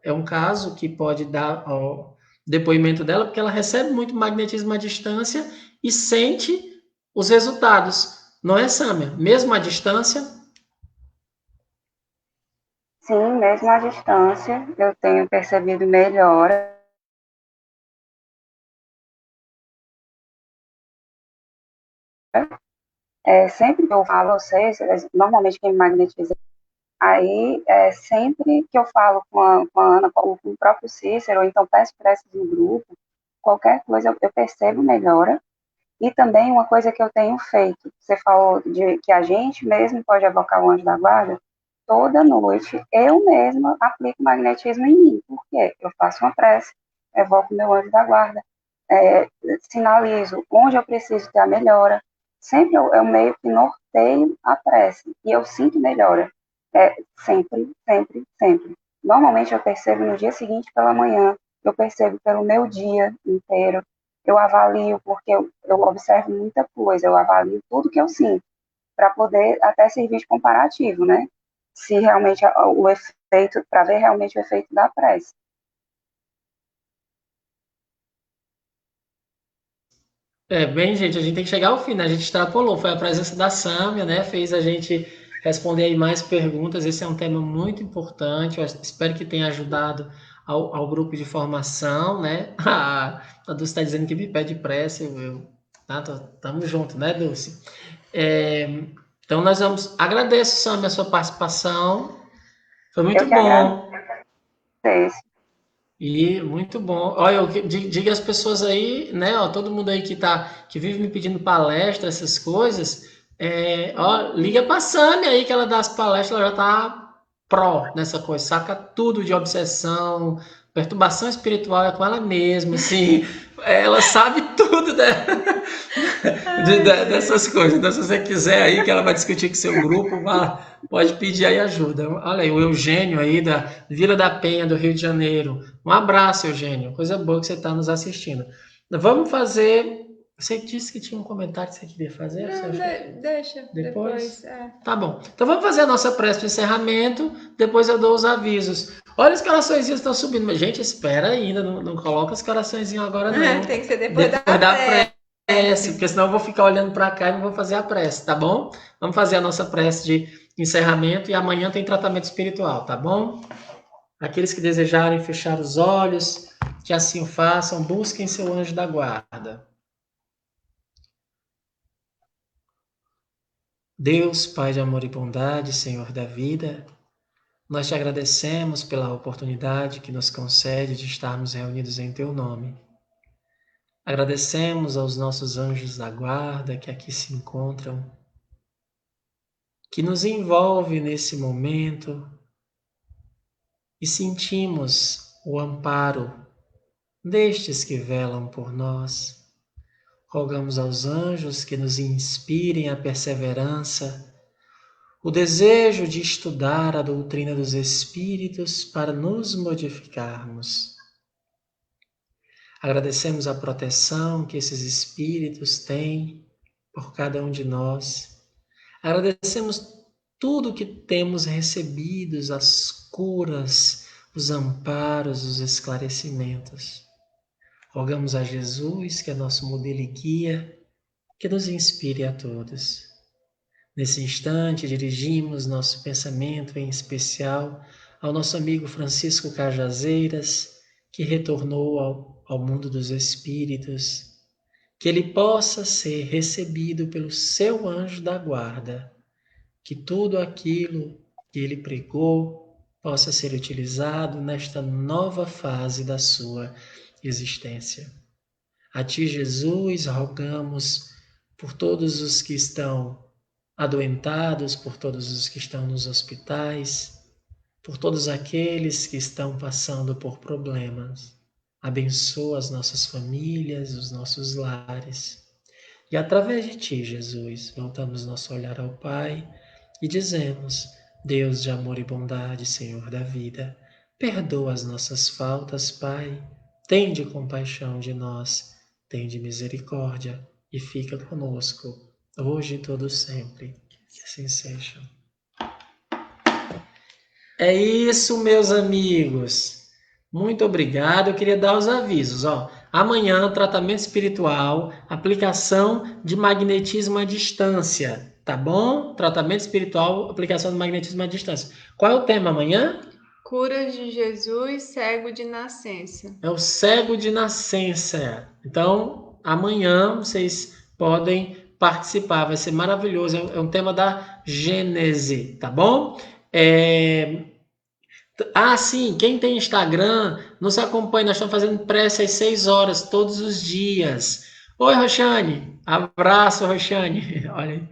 é um caso que pode dar ao depoimento dela, porque ela recebe muito magnetismo à distância e sente os resultados. Não é, Sâmia? Mesmo à distância? Sim, mesmo à distância, eu tenho percebido melhora. Sempre que eu falo a vocês, normalmente quem me magnetiza, aí sempre que eu falo com a Ana, com o próprio Cícero, ou então peço preces no grupo, qualquer coisa eu percebo melhora. E também uma coisa que eu tenho feito, você falou de que a gente mesmo pode evocar o anjo da guarda, toda noite eu mesma aplico magnetismo em mim. Por quê? Eu faço uma prece, evoco meu anjo da guarda, sinalizo onde eu preciso ter a melhora. Sempre eu meio que norteio a prece e eu sinto melhora. Sempre, sempre, sempre. Normalmente eu percebo no dia seguinte pela manhã, eu percebo pelo meu dia inteiro, eu avalio, porque eu observo muita coisa, eu avalio tudo que eu sinto, para poder até servir de comparativo, né? Se realmente o efeito, para ver realmente o efeito da prece. Bem, gente, a gente tem que chegar ao fim, né? A gente extrapolou. Foi a presença da Sâmia, né? Fez a gente responder aí mais perguntas. Esse é um tema muito importante. Eu espero que tenha ajudado ao grupo de formação, né? A Dulce está dizendo que me pede prece. Tamo junto, né, Dulce? É, então, nós vamos. Agradeço, Sâmia, a sua participação. Foi muito Eu que bom. agradeço. E muito bom. Olha, eu diga às pessoas aí, né? Ó, todo mundo aí que vive me pedindo palestra, essas coisas, ó, liga pra Sâmia aí que ela dá as palestras, ela já tá pró nessa coisa, saca tudo de obsessão, perturbação espiritual é com ela mesma, assim, ela sabe tudo dessas coisas. Então, se você quiser aí que ela vai discutir com seu grupo, pode pedir aí ajuda. Olha aí, o Eugênio aí da Vila da Penha, do Rio de Janeiro. Um abraço, Eugênio. Coisa boa que você está nos assistindo. Vamos fazer. Você disse que tinha um comentário que você queria fazer? Não, deixa, depois. Tá bom. Então vamos fazer a nossa prece de encerramento. Depois eu dou os avisos. Olha, os coraçõezinhos estão subindo. Mas, gente, espera ainda. Não coloca os coraçõezinhos agora, não. Tem que ser depois da prece, porque senão eu vou ficar olhando para cá e não vou fazer a prece, tá bom? Vamos fazer a nossa prece de encerramento e amanhã tem tratamento espiritual, tá bom? Aqueles que desejarem fechar os olhos, que assim o façam, busquem seu anjo da guarda. Deus, Pai de amor e bondade, Senhor da vida, nós te agradecemos pela oportunidade que nos concede de estarmos reunidos em teu nome. Agradecemos aos nossos anjos da guarda que aqui se encontram, que nos envolve nesse momento e sentimos o amparo destes que velam por nós. Rogamos aos anjos que nos inspirem a perseverança, o desejo de estudar a doutrina dos Espíritos para nos modificarmos. Agradecemos a proteção que esses Espíritos têm por cada um de nós. Agradecemos tudo que temos recebido, as curas, os amparos, os esclarecimentos. Rogamos a Jesus, que é nosso modelo e guia, que nos inspire a todos. Nesse instante, dirigimos nosso pensamento, em especial, ao nosso amigo Francisco Cajazeiras, que retornou ao mundo dos espíritos, que ele possa ser recebido pelo seu anjo da guarda, que tudo aquilo que ele pregou possa ser utilizado nesta nova fase da sua existência. A ti, Jesus, rogamos por todos os que estão adoentados, por todos os que estão nos hospitais, por todos aqueles que estão passando por problemas. Abençoa as nossas famílias, os nossos lares. E através de ti, Jesus, voltamos nosso olhar ao Pai e dizemos: Deus de amor e bondade, Senhor da vida, perdoa as nossas faltas, Pai. Tende compaixão de nós, tende misericórdia e fica conosco, hoje e todo sempre. Que assim seja. É isso, meus amigos. Muito obrigado. Eu queria dar os avisos. Amanhã, tratamento espiritual, aplicação de magnetismo à distância. Tá bom? Tratamento espiritual, aplicação de magnetismo à distância. Qual é o tema amanhã? Cura de Jesus, cego de nascença. É o cego de nascença. Então, amanhã vocês podem participar. Vai ser maravilhoso. É um tema da Gênese, tá bom? Sim, quem tem Instagram, nos acompanha, nós estamos fazendo prece às 6 horas, todos os dias. Oi, Roxane, abraço, Roxane. Olha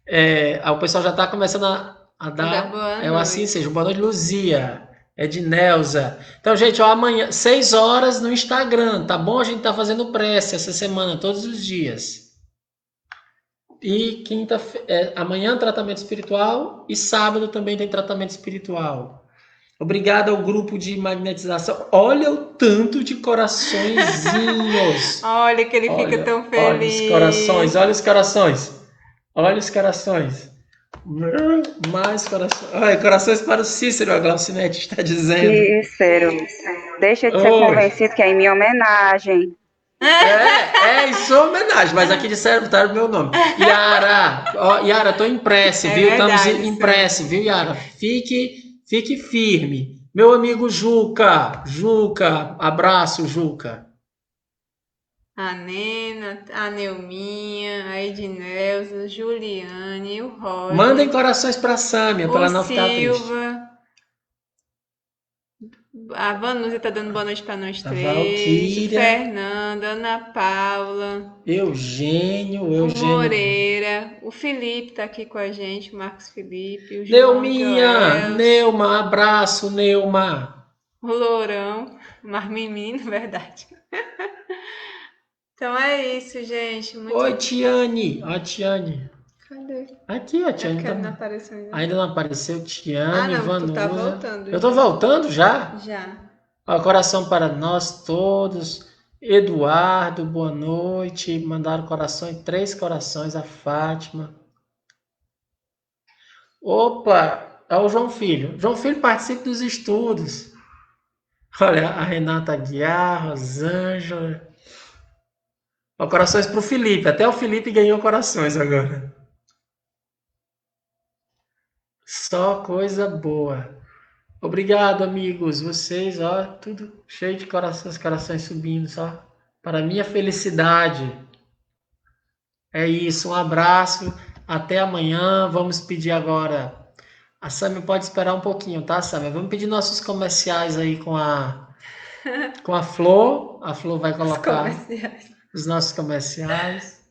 aí. O pessoal já está começando a dar, boa noite. Assim seja, boa noite, Luzia, Ednelza. Então, gente, amanhã, 6 horas no Instagram, tá bom? A gente está fazendo prece essa semana, todos os dias. E amanhã tratamento espiritual e sábado também tem tratamento espiritual. Obrigado ao grupo de magnetização. Olha o tanto de coraçõezinhos. Olha que ele fica tão feliz. Olha os corações. Olha os corações. Mais corações. Olha, corações para o Cícero, a Glaucinete está dizendo. Cícero, deixa de ser convencido que é em minha homenagem. Isso é homenagem, mas aqui disseram o meu nome. Yara, tô em prece, viu? Verdade, estamos em prece, viu, Yara? Fique firme. Meu amigo Juca, abraço, Juca. A Nena, a Neuminha, a Ednelza, Juliane, o Roger. Mandem corações para a Sâmia, para ela não ficar triste. Silva. A Vanusa tá dando boa noite para nós três. Valquíria. Fernanda, Ana Paula. Eugênio. Moreira. O Felipe tá aqui com a gente, o Marcos Felipe. O João Neuminha, Neuma, abraço, Neuma. O Lourão, Marmimim, na verdade. Então é isso, gente. Oi, Tiane. Ó, Tiane. Cadê? Aqui, a Tiane. Não apareceu ainda. Ainda não apareceu, Tiane, Vanusa. Tu tá voltando. Eu tô voltando já? Já. Ó, coração para nós todos. Eduardo, boa noite. Mandaram 3 corações. A Fátima. Opa, é o João Filho. João Filho participa dos estudos. Olha, a Renata Aguiar, Rosângela. Ó, corações para o Felipe. Até o Felipe ganhou corações agora. Só coisa boa. Obrigado, amigos. Vocês, tudo cheio de corações subindo, só para minha felicidade. É isso, um abraço. Até amanhã. Vamos pedir agora. A Sâmia pode esperar um pouquinho, tá, Sâmia? Vamos pedir nossos comerciais aí com a Flor. A Flor vai colocar os nossos comerciais.